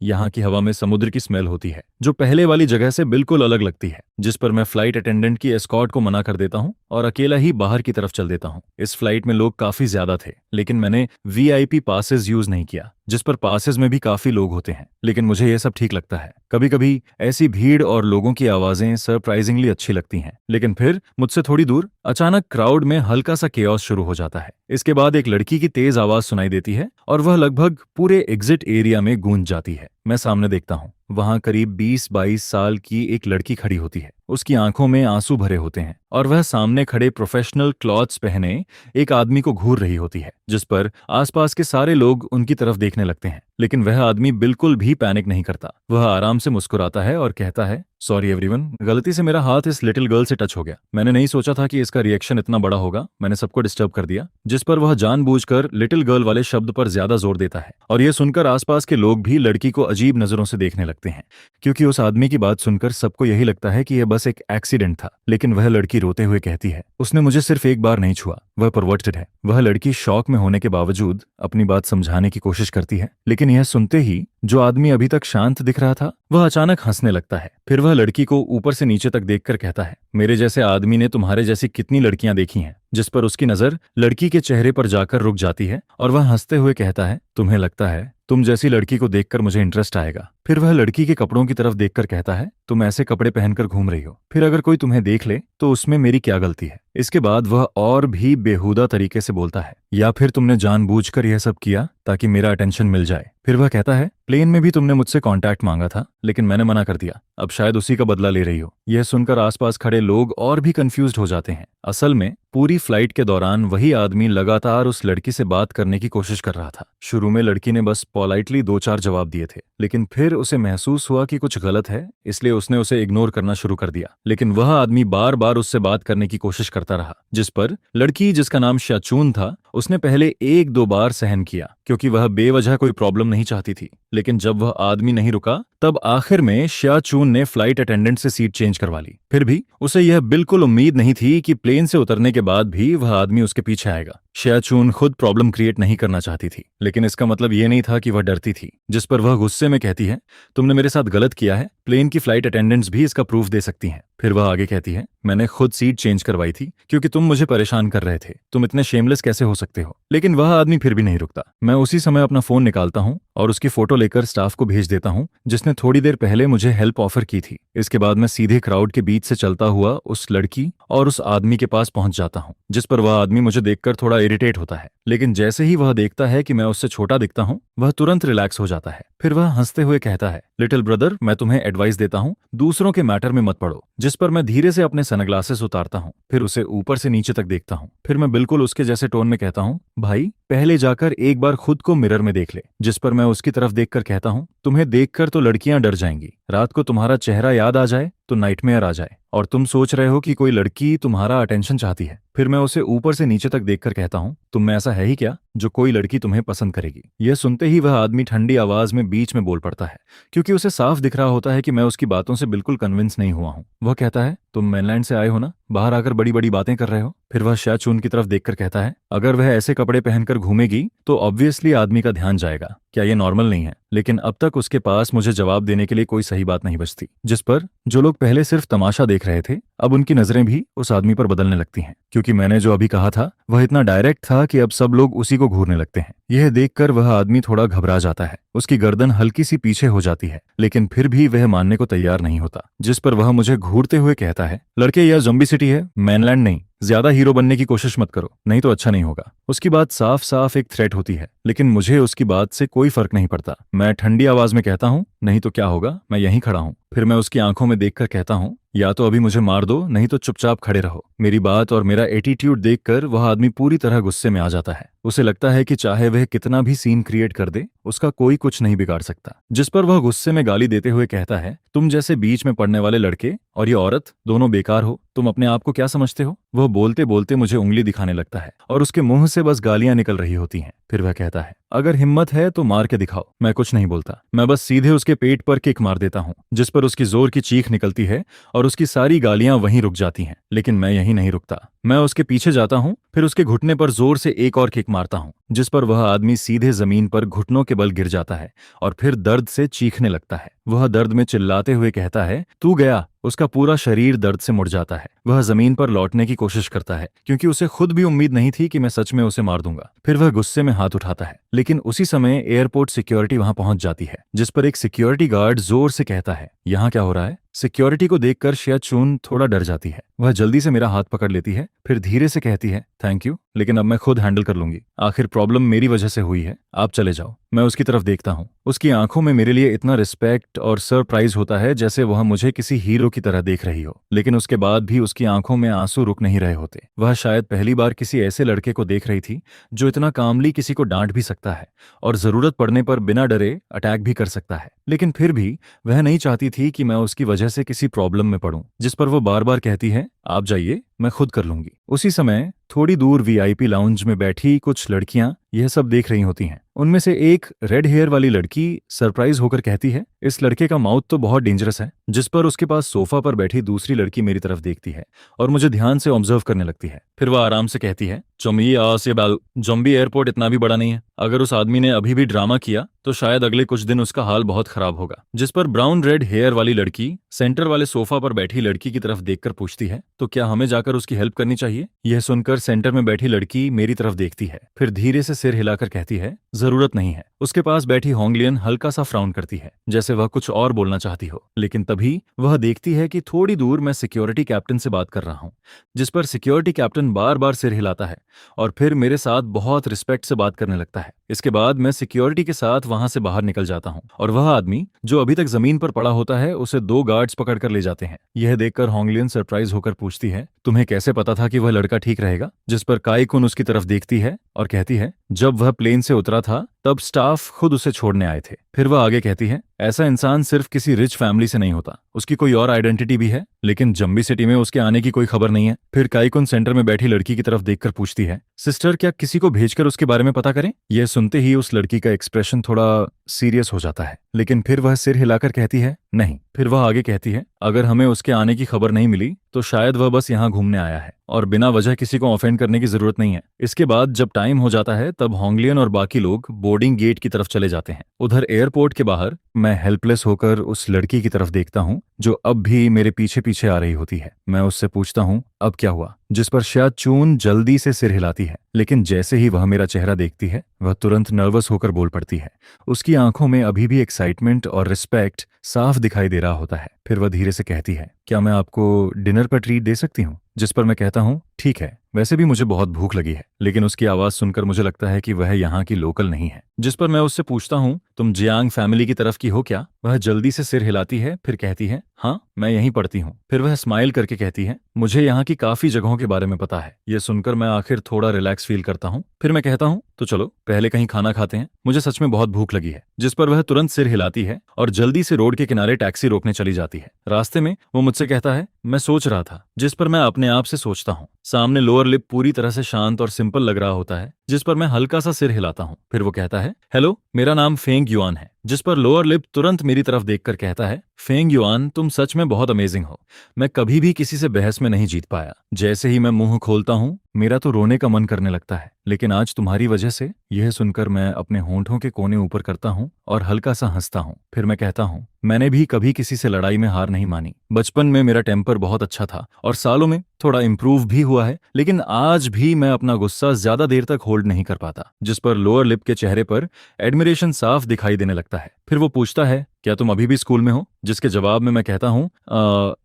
यहाँ की हवा में समुद्र की स्मेल होती है, जो पहले वाली जगह से बिल्कुल अलग लगती है। जिस पर मैं फ्लाइट अटेंडेंट की एस्कॉर्ट को मना कर देता हूँ और अकेला ही बाहर की तरफ चल देता हूँ। इस फ्लाइट में लोग काफी ज्यादा थे, लेकिन मैंने VIP पासेस यूज नहीं किया, जिस पर पासेस में भी काफी लोग होते हैं, लेकिन मुझे यह सब ठीक लगता है। कभी कभी ऐसी भीड़ और लोगों की आवाजें सरप्राइजिंगली अच्छी लगती हैं। लेकिन फिर मुझसे थोड़ी दूर अचानक क्राउड में हल्का सा केओस शुरू हो जाता है। इसके बाद एक लड़की की तेज आवाज सुनाई देती है और वह लगभग पूरे एग्जिट एरिया में गूंज जाती है। मैं सामने देखता हूँ, वहां करीब 20-22 साल की एक लड़की खड़ी होती है। उसकी आंखों में आंसू भरे होते हैं और वह सामने खड़े प्रोफेशनल क्लॉथ्स पहने एक आदमी को घूर रही होती है, जिस पर आसपास के सारे लोग उनकी तरफ देखने लगते हैं। लेकिन वह आदमी बिल्कुल भी पैनिक नहीं करता। वह आराम से मुस्कुराता है और कहता है, सॉरी एवरीवन, गलती से मेरा हाथ इस लिटिल गर्ल से टच हो गया। मैंने नहीं सोचा था कि इसका रिएक्शन इतना बड़ा होगा। मैंने सबको डिस्टर्ब कर दिया। जिस पर वह जानबूझकर लिटिल गर्ल वाले शब्द पर ज्यादा जोर देता है और यह सुनकर आसपास के लोग भी लड़की को अजीब नजरों से देखने लगते हैं, क्योंकि उस आदमी की बात सुनकर सबको यही लगता है कि यह बस एक एक्सीडेंट था। लेकिन वह लड़की रोते हुए कहती है, उसने मुझे सिर्फ एक बार नहीं छुआ, वह परवर्टेड है। वह लड़की शॉक में होने के बावजूद अपनी बात समझाने की कोशिश करती है, लेकिन यह सुनते ही जो आदमी अभी तक शांत दिख रहा था वह अचानक हंसने लगता है। फिर वह लड़की को ऊपर से नीचे तक देखकर कहता है, मेरे जैसे आदमी ने तुम्हारे जैसी कितनी लड़कियां देखी हैं। जिस पर उसकी नजर लड़की के चेहरे पर जाकर रुक जाती है और वह हंसते हुए कहता है, तुम्हें लगता है तुम जैसी लड़की को देखकर मुझे इंटरेस्ट आएगा। फिर वह लड़की के कपड़ों की तरफ देखकर कहता है, तुम ऐसे कपड़े पहनकर घूम रही हो, फिर अगर कोई तुम्हें देख ले तो उसमें मेरी क्या गलती है। इसके बाद वह और भी बेहुदा तरीके से बोलता है, या फिर तुमने जानबूझकर यह सब किया ताकि मेरा अटेंशन मिल जाए। फिर वह कहता है, प्लेन में भी तुमने मुझसे कांटेक्ट मांगा था लेकिन मैंने मना कर दिया। अब शायद उसी का बदला ले रही हो। यह सुनकर आसपास खड़े लोग और भी कंफ्यूज्ड हो जाते हैं। असल में पूरी फ्लाइट के दौरान वही आदमी लगातार उस लड़की से बात करने की कोशिश कर रहा था। शुरू में लड़की ने बस पोलाइटली 2-4 जवाब दिए थे, लेकिन फिर उसे महसूस हुआ कि कुछ गलत है, इसलिए उसने उसे इग्नोर करना शुरू कर दिया। लेकिन वह आदमी बार बार उससे बात करने की कोशिश करता रहा, जिस पर लड़की, जिसका नाम शाचून था, उसने पहले 1-2 बार सहन किया क्योंकि वह बेवजह कोई प्रॉब्लम नहीं चाहती थी। लेकिन जब वह आदमी नहीं रुका तब आखिर में शाचून ने फ्लाइट अटेंडेंट से सीट चेंज करवा ली। फिर भी उसे यह बिल्कुल उम्मीद नहीं थी कि प्लेन से उतरने के बाद भी वह आदमी उसके पीछे आएगा। शाचून खुद प्रॉब्लम क्रिएट नहीं करना चाहती थी, लेकिन इसका मतलब यह नहीं था कि वह डरती थी। जिस पर वह गुस्से में कहती है, तुमने मेरे साथ गलत किया है, प्लेन की फ्लाइट अटेंडेंट्स भी इसका प्रूफ दे सकती हैं। फिर वह आगे कहती है, मैंने खुद सीट चेंज करवाई थी क्योंकि तुम मुझे परेशान कर रहे थे। तुम इतने शेमलेस कैसे हो सकते हो। लेकिन वह आदमी फिर भी नहीं रुकता। मैं उसी समय अपना फोन निकालता हूं और उसकी फोटो लेकर स्टाफ को भेज देता हूं जिसने थोड़ी देर पहले मुझे हेल्प ऑफर की थी। इसके बाद मैं सीधे क्राउड के बीच से चलता हुआ उस लड़की और उस आदमी के पास पहुंच जाता हूं, जिस पर वह आदमी मुझे देखकर थोड़ा इरिटेट होता है। लेकिन जैसे ही वह देखता है कि मैं उससे छोटा दिखता हूं, वह तुरंत रिलैक्स हो जाता है। फिर वह हंसते हुए कहता है, लिटिल ब्रदर, मैं तुम्हें एडवाइस देता हूं, दूसरों के मैटर में मत पड़ो। जिस पर मैं धीरे से अपने सनग्लासेस उतारता हूं, फिर उसे ऊपर से नीचे तक देखता हूं। फिर मैं बिल्कुल उसके जैसे टोन में कहता हूं, भाई पहले जाकर एक बार खुद को मिरर में देख ले। जिस पर मैं उसकी तरफ देखकर कहता हूं, तुम्हें देखकर तो लड़कियां डर जाएंगी। रात को तुम्हारा चेहरा याद आ जाए तो नाइटमेयर आ जाए और तुम सोच रहे हो कि कोई लड़की तुम्हारा अटेंशन चाहती है। फिर मैं उसे ऊपर से नीचे तक देखकर कहता हूं, तुम में ऐसा है ही क्या जो कोई लड़की तुम्हें पसंद करेगी। यह सुनते ही वह आदमी ठंडी आवाज में बीच में बोल पड़ता है, क्योंकि उसे साफ दिख रहा होता है कि मैं उसकी बातों से बिल्कुल कन्विंस नहीं हुआ हूं। वह कहता है, तुम मेनलैंड से आए हो ना, बाहर आकर बड़ी बड़ी बातें कर रहे हो। फिर वह शाचून की तरफ देखकर कहता है, अगर वह ऐसे कपड़े पहनकर घूमेगी तो ऑब्वियसली आदमी का ध्यान जाएगा। क्या ये नॉर्मल नहीं है। लेकिन अब तक उसके पास मुझे जवाब देने के लिए कोई सही बात नहीं बचती। जिस पर जो लोग पहले सिर्फ तमाशा देख रहे थे, अब उनकी नजरें भी उस आदमी पर बदलने लगती हैं, क्योंकि मैंने जो अभी कहा था वह इतना डायरेक्ट था कि अब सब लोग उसी को घूरने लगते हैं। यह देखकर वह आदमी थोड़ा घबरा जाता है, उसकी गर्दन हल्की सी पीछे हो जाती है, लेकिन फिर भी वह मानने को तैयार नहीं होता। जिस पर वह मुझे घूरते हुए कहता है, लड़के यह ज़ॉम्बी सिटी है, मेनलैंड नहीं। ज्यादा हीरो बनने की कोशिश मत करो, नहीं तो अच्छा नहीं होगा। उसकी बात साफ साफ एक थ्रेट होती है, लेकिन मुझे उसकी बात से कोई फर्क नहीं पड़ता। मैं ठंडी आवाज में कहता हूँ, नहीं तो क्या होगा, मैं यहीं खड़ा हूँ। फिर मैं उसकी आंखों में देखकर कहता हूँ, या तो अभी मुझे मार दो, नहीं तो चुपचाप खड़े रहो। मेरी बात और मेरा एटीट्यूड देखकर वह आदमी पूरी तरह गुस्से में आ जाता है। उसे लगता है कि चाहे वह कितना भी सीन क्रिएट कर दे, उसका कोई कुछ नहीं बिगाड़ सकता। जिस पर वह गुस्से में गाली देते हुए कहता है, तुम जैसे बीच में पड़ने वाले लड़के और ये औरत दोनों बेकार हो। तुम अपने आप को क्या समझते हो। वह बोलते बोलते मुझे उंगली दिखाने लगता है और उसके मुंह से बस गालियां निकल रही होती हैं। फिर वह कहता है, अगर हिम्मत है तो मार के दिखाओ। मैं कुछ नहीं बोलता, मैं बस सीधे उसके पेट पर किक मार देता हूँ, जिस पर उसकी जोर की चीख निकलती है और उसकी सारी गालियां वहीं रुक जाती हैं। लेकिन मैं यहीं नहीं रुकता, मैं उसके पीछे जाता हूँ, फिर उसके घुटने पर जोर से एक और किक मारता हूँ, जिस पर वह आदमी सीधे जमीन पर घुटनों के बल गिर जाता है और फिर दर्द से चीखने लगता है। वह दर्द में चिल्लाते हुए कहता है, तू गया। उसका पूरा शरीर दर्द से मुड़ जाता है। वह जमीन पर लौटने की कोशिश करता है, क्योंकि उसे खुद भी उम्मीद नहीं थी कि मैं सच में उसे मार दूंगा। फिर वह गुस्से में हाथ उठाता है, लेकिन उसी समय एयरपोर्ट सिक्योरिटी वहां पहुंच जाती है, जिस पर एक सिक्योरिटी गार्ड जोर से कहता है, यहाँ क्या हो रहा है। सिक्योरिटी को देखकर शाचून थोड़ा डर जाती है। वह जल्दी से मेरा हाथ पकड़ लेती है, फिर धीरे से कहती है, थैंक यू, लेकिन अब मैं खुद हैंडल कर लूंगी। आखिर प्रॉब्लम मेरी वजह से हुई है, आप चले जाओ। मैं उसकी तरफ देखता हूँ। उसकी आंखों में मेरे लिए इतना रिस्पेक्ट और सरप्राइज होता है जैसे वह मुझे किसी हीरो की तरह देख रही हो, लेकिन उसके बाद भी उसकी आंखों में आंसू रुक नहीं रहे होते। वह शायद पहली बार किसी ऐसे लड़के को देख रही थी जो इतना कामली किसी को डांट भी सकता है और जरूरत पड़ने पर बिना डरे अटैक भी कर सकता है। लेकिन फिर भी वह नहीं चाहती थी कि मैं उसकी वजह से किसी प्रॉब्लम में पड़ूं, जिस पर वो बार बार कहती है आप जाइए, मैं खुद कर लूंगी। उसी समय थोड़ी दूर वीआईपी लाउंज में बैठी कुछ लड़कियां यह सब देख रही होती हैं। उनमें से एक रेड हेयर वाली लड़की सरप्राइज होकर कहती है इस लड़के का माउथ तो बहुत डेंजरस है, जिस पर उसके पास सोफा पर बैठी दूसरी लड़की मेरी तरफ देखती है और मुझे ध्यान से ऑब्जर्व करने लगती है। फिर वह आराम से कहती है जॉम्बी एयरपोर्ट इतना भी बड़ा नहीं है। अगर उस आदमी ने अभी भी ड्रामा किया तो शायद अगले कुछ दिन उसका हाल बहुत खराब होगा। जिस पर ब्राउन रेड हेयर वाली लड़की सेंटर वाले सोफा पर बैठी लड़की की तरफ देखकर पूछती है तो क्या हमें जाकर उसकी हेल्प करनी चाहिए? यह सुनकर सेंटर में बैठी लड़की मेरी तरफ देखती है, फिर धीरे से सिर हिलाकर कहती है जरूरत नहीं है। उसके पास बैठी होंगलियन हल्का सा फ्राउन करती है जैसे वह कुछ और बोलना चाहती हो, लेकिन तभी वह देखती है कि थोड़ी दूर मैं सिक्योरिटी कैप्टन से बात कर रहा हूँ। जिस पर सिक्योरिटी कैप्टन बार बार सिर हिलाता है और फिर मेरे साथ बहुत रिस्पेक्ट से बात करने लगता है। इसके बाद मैं सिक्योरिटी के साथ वहां से बाहर निकल जाता हूँ और वह आदमी जो अभी तक जमीन पर पड़ा होता है उसे 2 गार्ड्स पकड़कर ले जाते हैं। यह देखकर होंगलियन सरप्राइज होकर पूछती है तुम्हें कैसे पता था कि वह लड़का ठीक रहेगा? जिस पर काई कुन उसकी तरफ देखती है और कहती है जब वह प्लेन से उतरा था तब स्टाफ खुद उसे छोड़ने आए थे। फिर वह आगे कहती है ऐसा इंसान सिर्फ किसी रिच फैमिली से नहीं होता, उसकी कोई और आइडेंटिटी भी है, लेकिन जम्बी सिटी में उसके आने की कोई खबर नहीं है। फिर काईकुन सेंटर में बैठी लड़की की तरफ देखकर पूछती है सिस्टर क्या किसी को भेजकर उसके बारे में पता करें? यह सुनते ही उस लड़की का एक्सप्रेशन थोड़ा सीरियस हो जाता है, लेकिन फिर वह सिर हिलाकर कहती है नहीं। फिर वह आगे कहती है अगर हमें उसके आने की खबर नहीं मिली तो शायद वह बस यहाँ घूमने आया है और बिना वजह किसी को ऑफेंड करने की जरूरत नहीं है। इसके बाद जब टाइम हो जाता है तब होंगलियन और बाकी लोग बोर्डिंग गेट की तरफ चले जाते हैं। उधर एयरपोर्ट के बाहर मैं हेल्पलेस होकर उस लड़की की तरफ देखता हूँ जो अब भी मेरे पीछे पीछे आ रही होती है। मैं उससे पूछता हूँ अब क्या हुआ? जिस पर शायद चून जल्दी से सिर हिलाती है, लेकिन जैसे ही वह मेरा चेहरा देखती है वह तुरंत नर्वस होकर बोल पड़ती है। उसकी आंखों में अभी भी एक्साइटमेंट और रिस्पेक्ट साफ दिखाई दे रहा होता है। फिर वह धीरे से कहती है क्या मैं आपको डिनर पर ट्रीट दे सकती हूँ? जिस पर मैं कहता हूँ ठीक है, वैसे भी मुझे बहुत भूख लगी है। लेकिन उसकी आवाज सुनकर मुझे लगता है कि वह यहाँ की लोकल नहीं है। जिस पर मैं उससे पूछता हूँ तुम जियांग फैमिली की तरफ की हो क्या? वह जल्दी से सिर हिलाती है, फिर कहती है हाँ मैं यहीं पढ़ती हूँ। फिर वह स्माइल करके कहती है मुझे यहाँ की काफी जगहों के बारे में पता है। यह सुनकर मैं आखिर थोड़ा रिलैक्स फील करता हूँ। फिर मैं कहता हूँ तो चलो पहले कहीं खाना खाते हैं, मुझे सच में बहुत भूख लगी है। जिस पर वह तुरंत सिर हिलाती है और जल्दी से रोड के किनारे टैक्सी रोकने चली जाती है। रास्ते में वो मुझसे कहता है मैं सोच रहा था। जिस पर मैं अपने आप से सोचता हूँ। सामने लोअर लिप पूरी तरह से शांत और सिंपल लग रहा होता है, जिस पर मैं हल्का सा सिर हिलाता हूँ। फिर वो कहता है हेलो मेरा नाम फेंग युआन है। जिस पर लोअर लिप तुरंत मेरी तरफ देखकर कहता है फेंग युआन तुम सच में बहुत अमेजिंग हो। मैं कभी भी किसी से बहस में नहीं जीत पाया। जैसे ही मैं मुंह खोलता हूँ मेरा तो रोने का मन करने लगता है, लेकिन आज तुम्हारी वजह से। यह सुनकर मैं अपने होंठों के कोने ऊपर करता हूँ और हल्का सा हंसता हूँ। फिर मैं कहता हूँ मैंने भी कभी किसी से लड़ाई में हार नहीं मानी। बचपन में मेरा टेम्पर बहुत अच्छा था और सालों में थोड़ा इम्प्रूव भी हुआ है, लेकिन आज भी मैं अपना गुस्सा ज्यादा देर तक होल्ड नहीं कर पाता। जिस पर लोअर लिप के चेहरे पर एडमिरेशन साफ दिखाई देने लगता है। फिर वो पूछता है क्या तुम अभी भी स्कूल में हो? जिसके जवाब में मैं कहता हूँ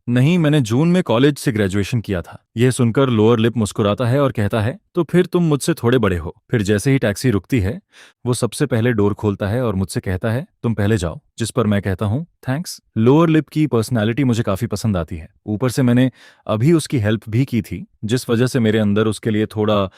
नहीं, मैंने जून में कॉलेज से ग्रेजुएशन किया था। यह सुनकर लोअर लिप मुस्कुराता है और कहता है तो फिर तुम मुझसे थोड़े बड़े हो। फिर जैसे ही टैक्सी रुकती है वो सबसे पहले डोर खोलता है और मुझसे कहता है तुम पहले जाओ। जिस पर मैं कहता हूँ थैंक्स। लोअर लिप की पर्सनैलिटी मुझे काफी पसंद आती है। ऊपर से मैंने अभी उसकी हेल्प भी की थी, जिस वजह से मेरे अंदर उसके लिए थोड़ा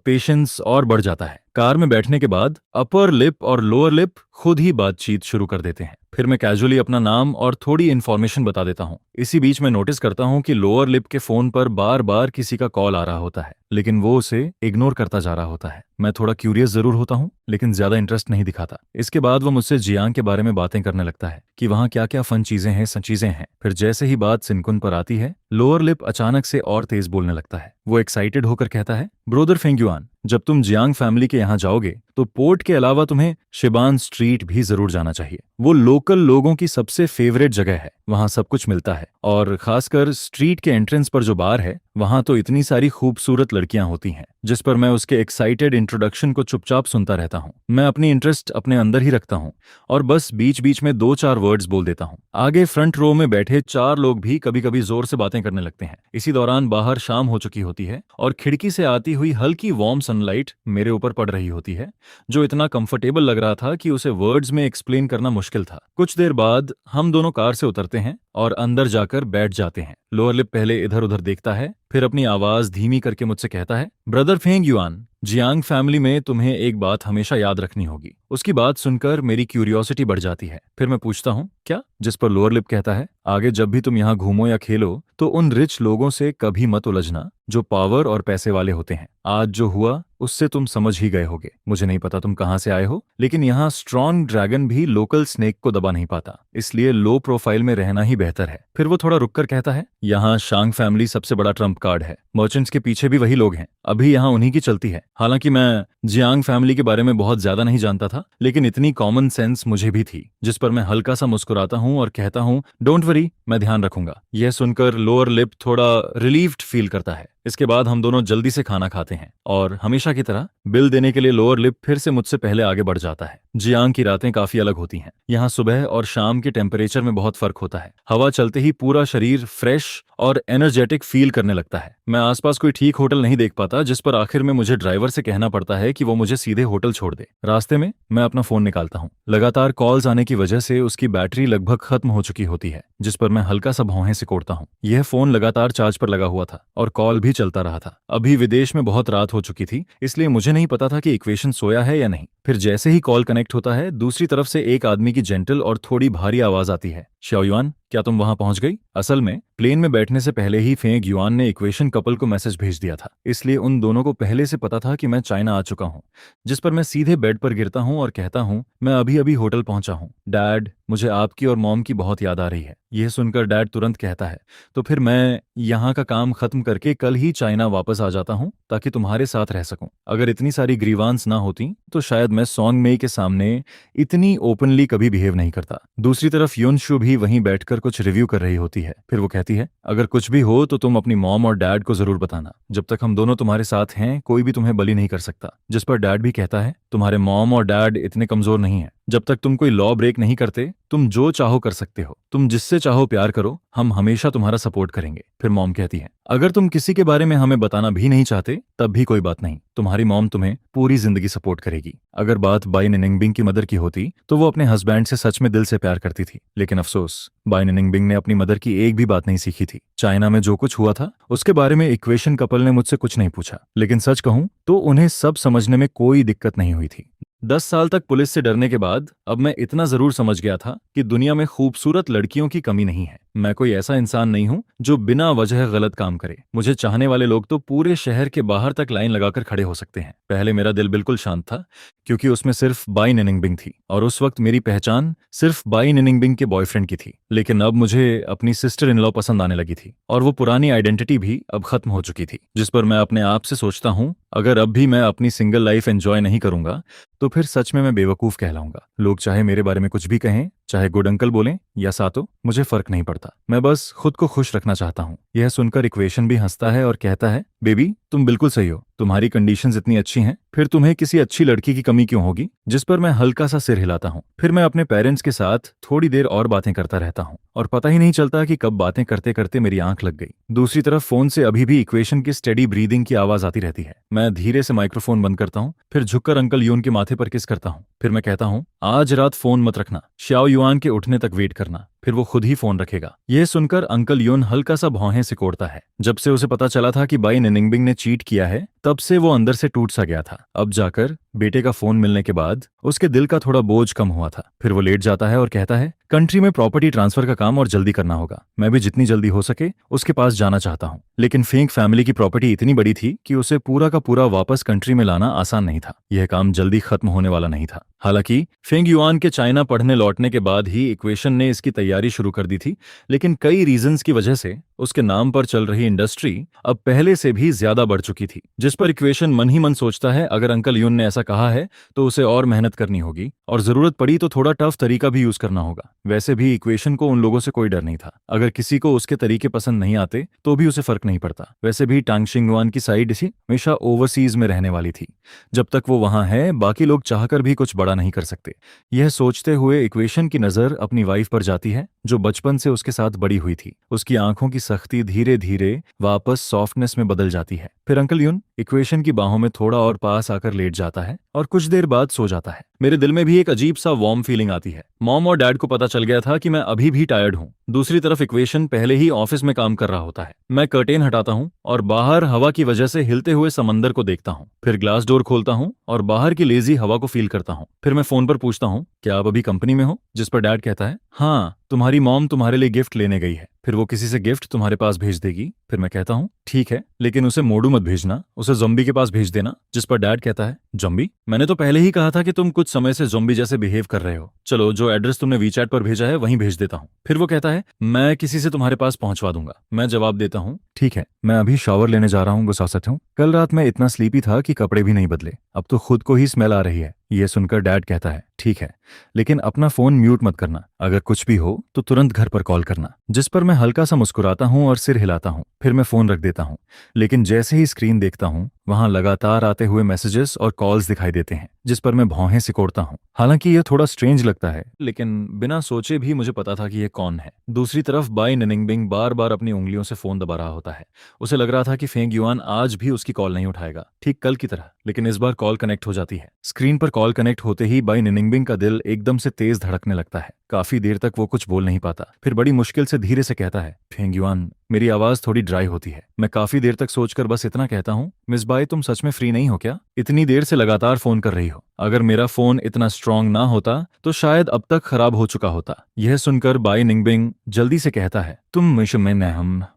पेशेंस और बढ़ जाता है। कार में बैठने के बाद अपर लिप और लोअर लिप खुद ही बातचीत शुरू कर देते हैं। फिर मैं कैजुअली अपना नाम और थोड़ी इन्फॉर्मेशन बता देता हूँ। इसी बीच मैं नोटिस करता हूँ कि लोअर लिप के फोन पर बार बार किसी का कॉल आ रहा होता है, लेकिन वो उसे इग्नोर करता जा रहा होता है। मैं थोड़ा क्यूरियस जरूर होता हूँ, लेकिन ज्यादा इंटरेस्ट नहीं दिखाता। इसके बाद वो मुझसे जियांग के बारे में बातें करने लगता है कि वहाँ क्या क्या फन चीजें हैं, चीजें हैं। फिर जैसे ही बात सिनकुन पर आती है लोअर लिप अचानक से और तेज बोलने लगता है। वो एक्साइटेड होकर कहता है ब्रोदर फेंग युआन, जब तुम जियांग फैमिली के यहाँ जाओगे तो पोर्ट के अलावा तुम्हें शिबान स्ट्रीट भी जरूर जाना चाहिए। वो लोकल लोगों की सबसे फेवरेट जगह है, वहाँ सब कुछ मिलता है और खासकर स्ट्रीट के एंट्रेंस पर जो बार है वहां तो इतनी सारी खूबसूरत लड़कियां होती हैं जिस पर मैं उसके एक्साइटेड इंट्रोडक्शन को चुपचाप सुनता रहता हूँ। मैं अपनी इंटरेस्ट अपने अंदर ही रखता हूँ और बस बीच बीच में 2-4 वर्ड्स बोल देता हूँ। आगे फ्रंट रो में बैठे 4 लोग भी कभी कभी जोर से बातें करने लगते हैं। इसी दौरान बाहर शाम हो चुकी होती है और खिड़की से आती हुई हल्की वार्म सनलाइट मेरे ऊपर पड़ रही होती है, जो इतना कंफर्टेबल लग रहा था कि उसे वर्ड्स में एक्सप्लेन करना मुश्किल था। कुछ देर बाद हम दोनों कार से उतरते हैं और अंदर जाकर बैठ जाते हैं। लोअर लिप पहले इधर उधर देखता है, फिर अपनी आवाज धीमी करके मुझसे कहता है, brother Feng yuan, Jiang family में तुम्हें एक बात हमेशा याद रखनी होगी। उसकी बात सुनकर मेरी क्यूरियोसिटी बढ़ जाती है। फिर मैं पूछता हूँ, क्या? जिस पर लोअर लिप कहता है, आगे जब भी तुम यहाँ घूमो या खेलो तो उन रिच लोगों से कभी मत उलझना जो पावर और पैसे वाले होते हैं। आज जो हुआ उससे तुम समझ ही गए होगे। मुझे नहीं पता तुम कहाँ से आए हो, लेकिन यहाँ स्ट्रॉन्ग ड्रैगन भी लोकल स्नेक को दबा नहीं पाता, इसलिए लो प्रोफाइल में रहना ही बेहतर है। फिर वो थोड़ा रुककर कहता है, यहाँ शांग फैमिली सबसे बड़ा ट्रम्प कार्ड है। मर्चेंट्स के पीछे भी वही लोग हैं। अभी यहाँ उन्हीं की चलती है। हालांकि मैं जियांग फैमिली के बारे में बहुत ज्यादा नहीं जानता था, लेकिन इतनी कॉमन सेंस मुझे भी थी। जिस पर मैं हल्का सा मुस्कुराता हूँ और कहता हूँ, डोंट वरी, मैं ध्यान रखूंगा। यह सुनकर लोअर लिप थोड़ा रिलीव्ड फील करता है। इसके बाद हम दोनों जल्दी से खाना खाते हैं और हमेशा की तरह बिल देने के लिए लोअर लिप फिर से मुझसे पहले आगे बढ़ जाता है। जियांग की रातें काफी अलग होती हैं। यहाँ सुबह और शाम के टेम्परेचर में बहुत फर्क होता है। हवा चलते ही पूरा शरीर फ्रेश और एनर्जेटिक फील करने लगता है। मैं आसपास कोई ठीक होटल नहीं देख पाता, जिस पर आखिर में मुझे ड्राइवर से कहना पड़ता है कि वो मुझे सीधे होटल छोड़ दे। रास्ते में मैं अपना फोन निकालता हूँ। लगातार कॉल्स आने की वजह से उसकी बैटरी लगभग खत्म हो चुकी होती है, जिस पर मैं हल्का सा भौहें सिकोड़ता हूँ। यह फोन लगातार चार्ज पर लगा हुआ था और कॉल भी चलता रहा था। अभी विदेश में बहुत रात हो चुकी थी, इसलिए मुझे नहीं पता था कि इक्वेशन सोया है या नहीं। फिर जैसे ही कॉल कनेक्ट होता है, दूसरी तरफ से एक आदमी की जेंटल और थोड़ी भारी आवाज आती है, शाओयुआन, क्या तुम वहां पहुंच गई? असल में प्लेन में बैठने से पहले ही फेंग युआन ने इक्वेशन कपल को मैसेज भेज दिया था, इसलिए उन दोनों को पहले से पता था कि मैं चाइना आ चुका हूं। जिस पर मैं सीधे बेड पर गिरता हूं और कहता हूं, मैं अभी अभी होटल पहुंचा हूं। डैड, मुझे आपकी और मॉम की बहुत याद आ रही है। यह सुनकर डैड तुरंत कहता है, तो फिर मैं यहाँ का काम खत्म करके कल ही चाइना वापस आ जाता हूँ ताकि तुम्हारे साथ रह सकूं। अगर इतनी सारी ग्रीवांस ना होती तो शायद मैं सॉन्ग मेई के सामने इतनी ओपनली कभी बिहेव नहीं करता। दूसरी तरफ युनशु भी वहीं बैठकर कुछ रिव्यू कर रही होती है। फिर वो कहती है, अगर कुछ भी हो तो तुम अपनी मॉम और डैड को जरूर बताना। जब तक हम दोनों तुम्हारे साथ हैं, कोई भी तुम्हें बली नहीं कर सकता। जिस पर डैड भी कहता है, तुम्हारे मॉम और डैड इतने कमजोर नहीं है। जब तक तुम कोई लॉ ब्रेक नहीं करते, तुम जो चाहो कर सकते हो। तुम जिससे चाहो प्यार करो, हम हमेशा तुम्हारा सपोर्ट करेंगे। फिर मॉम कहती है, अगर तुम किसी के बारे में हमें बताना भी नहीं चाहते तब भी कोई बात नहीं, तुम्हारी मॉम तुम्हें पूरी जिंदगी सपोर्ट करेगी। अगर बात बाई निनिंगबिंग की मदर की होती तो वो अपने हस्बैंड से सच में दिल से प्यार करती थी, लेकिन अफसोस, बाई निनिंगबिंग ने अपनी मदर की एक भी बात नहीं सीखी थी। चाइना में जो कुछ हुआ था उसके बारे में इक्वेशन कपल ने मुझसे कुछ नहीं पूछा, लेकिन सच कहूं तो उन्हें सब समझने में कोई दिक्कत नहीं हुई थी। 10 साल तक पुलिस से डरने के बाद अब मैं इतना जरूर समझ गया था कि दुनिया में खूबसूरत लड़कियों की कमी नहीं है। मैं कोई ऐसा इंसान नहीं हूं जो बिना वजह गलत काम करे। मुझे चाहने वाले लोग तो पूरे शहर के बाहर तक लाइन लगाकर खड़े हो सकते हैं। पहले मेरा दिल बिल्कुल शांत था, क्योंकि उसमें सिर्फ बाई निनिंगबिंग थी और उस वक्त मेरी पहचान सिर्फ बाई निनिंगबिंग के बॉयफ्रेंड की थी। लेकिन अब मुझे अपनी सिस्टर इन लॉ पसंद आने लगी थी और वो पुरानी आइडेंटिटी भी अब खत्म हो चुकी थी। जिस पर मैं अपने आप से सोचता हूं, अगर अब भी मैं अपनी सिंगल लाइफ एंजॉय नहीं करूंगा तो फिर सच में मैं बेवकूफ कहलाऊंगा। लोग चाहे मेरे बारे में कुछ भी कहें, चाहे गुड अंकल बोलें या सातो, मुझे फर्क नहीं पड़ता। मैं बस खुद को खुश रखना चाहता हूँ। यह सुनकर इक्वेशन भी हंसता है और कहता है, बेबी, तुम बिल्कुल सही हो। तुम्हारी कंडीशंस इतनी अच्छी हैं, फिर तुम्हें किसी अच्छी लड़की की कमी क्यों होगी? जिस पर मैं हल्का सा सिर हिलाता हूँ। फिर मैं अपने पेरेंट्स के साथ थोड़ी देर और बातें करता रहता हूँ और पता ही नहीं चलता कि कब बातें करते करते मेरी आंख लग गई। दूसरी तरफ फोन से अभी भी इक्वेशन की स्टेडी ब्रीदिंग की आवाज आती रहती है। मैं धीरे से माइक्रोफोन बंद करता हूँ, फिर झुककर अंकल यून के माथे पर किस करता हूँ। फिर मैं कहता हूँ, आज रात फोन मत रखना, शाओ युआन के उठने तक वेट करना, फिर वो खुद ही फोन रखेगा। यह सुनकर अंकल यून हल्का सा भौहें सिकोड़ता है। जब से उसे पता चला था कि बाई निनिंगबिंग ने चीट किया है, तब से वो अंदर से टूट सा गया था। अब जाकर बेटे का फोन मिलने के बाद उसके दिल का थोड़ा बोझ कम हुआ था। फिर वो लेट जाता है और कहता है, कंट्री में प्रॉपर्टी ट्रांसफर का काम और जल्दी करना होगा। मैं भी जितनी जल्दी हो सके उसके पास जाना चाहता हूँ, लेकिन फेंग फैमिली की प्रॉपर्टी इतनी बड़ी थी कि उसे पूरा का पूरा वापस कंट्री में लाना आसान नहीं था। यह काम जल्दी खत्म होने वाला नहीं था। हालांकि फेंग युआन के चाइना पढ़ने लौटने के बाद ही इक्वेशन ने इसकी तैयारी शुरू कर दी थी, लेकिन कई रीजंस की वजह से उसके नाम पर चल रही इंडस्ट्री अब पहले से भी ज्यादा बढ़ चुकी थी। जिस पर इक्वेशन मन ही मन सोचता है, अगर अंकल यून ने ऐसा कहा है तो उसे और मेहनत करनी होगी और जरूरत पड़ी तो थोड़ा टफ तरीका भी यूज करना होगा। वैसे भी इक्वेशन को उन लोगों से कोई डर नहीं था। अगर किसी को उसके तरीके पसंद नहीं आते तो भी उसे फर्क नहीं पड़ता। वैसे भी टांग शिंगवान की साइड इसी हमेशा ओवरसीज में रहने वाली थी। जब तक वो वहां है बाकी लोग चाहकर भी कुछ बड़ा नहीं कर सकते। यह सोचते हुए इक्वेशन की नजर अपनी वाइफ पर जाती है जो बचपन से उसके साथ बड़ी हुई थी। उसकी आंखों की सख्ती धीरे धीरे वापस सॉफ्टनेस में बदल जाती है। फिर अंकल यून इक्वेशन की बाहों में थोड़ा और पास आकर लेट जाता है और कुछ देर बाद सो जाता है। मेरे दिल में भी एक अजीब सा वार्म फीलिंग आती है। मॉम और डैड को पता चल गया था कि मैं अभी भी टायर्ड हूँ। दूसरी तरफ इक्वेशन पहले ही ऑफिस में काम कर रहा होता है। मैं कर्टेन हटाता हूँ और बाहर हवा की वजह से हिलते हुए समंदर को देखता हूँ। फिर ग्लास डोर खोलता हूँ और बाहर की लेजी हवा को फील करता हूँ। फिर मैं फोन पर पूछता हूँ, क्या आप अभी कंपनी में हो? जिस पर डैड कहता है, हाँ, तुम्हारी मॉम तुम्हारे लिए गिफ्ट लेने गई है। फिर वो किसी से गिफ्ट तुम्हारे पास भेज देगी। फिर मैं कहता हूँ, ठीक है, लेकिन उसे मोडू मत भेजना, उसे ज़ॉम्बी के पास भेज देना। जिस पर डैड कहता है, ज़ॉम्बी? मैंने तो पहले ही कहा था कि तुम कुछ समय से ज़ॉम्बी जैसे बिहेव कर रहे हो। चलो, जो एड्रेस तुमने वीचैट पर भेजा है वहीं भेज देता हूँ। फिर वो कहता है, मैं किसी से तुम्हारे पास पहुंचवा दूंगा। मैं जवाब देता हूँ, ठीक है, मैं अभी शावर लेने जा रहा हूँ गुस्सासत हूँ। कल रात मैं इतना स्लीपी था कि कपड़े भी नहीं बदले, अब तो खुद को ही स्मेल आ रही है। यह सुनकर डैड कहता है, ठीक है, लेकिन अपना फोन म्यूट मत करना, अगर कुछ भी हो तो तुरंत घर पर कॉल करना। जिस पर मैं हल्का सा मुस्कुराता हूँ और सिर हिलाता हूँ। फिर मैं फोन रख देता हूँ, लेकिन जैसे ही स्क्रीन देखता हूँ वहां लगातार आते हुए मैसेजेस और कॉल्स दिखाई देते हैं, जिस पर मैं भौहें सिकोड़ता हूँ। हालांकि यह थोड़ा स्ट्रेंज लगता है, लेकिन बिना सोचे भी मुझे पता था कि यह कौन है। दूसरी तरफ बाई निनिंगबिंग बार बार अपनी उंगलियों से फोन दबा रहा होता है। उसे लग रहा था कि फेंग युआन आज भी उसकी कॉल नहीं उठाएगा, ठीक कल की तरह। लेकिन इस बार कॉल कनेक्ट हो जाती है। स्क्रीन पर कॉल कनेक्ट होते ही बाई निनिंगबिंग का दिल एकदम से तेज धड़कने लगता है। काफी देर तक वो कुछ बोल नहीं पाता। फिर बड़ी मुश्किल से धीरे से कहता है, फेंग युआन। मेरी आवाज थोड़ी ड्राई होती है। मैं काफी देर तक सोचकर बस इतना कहता हूँ, मिस बाई, तुम सच में फ्री नहीं हो क्या? इतनी देर से लगातार फोन कर रही हो। अगर मेरा फोन इतना स्ट्रांग ना होता तो शायद अब तक खराब हो चुका होता। यह सुनकर बाई निंगबिंग जल्दी से कहता है,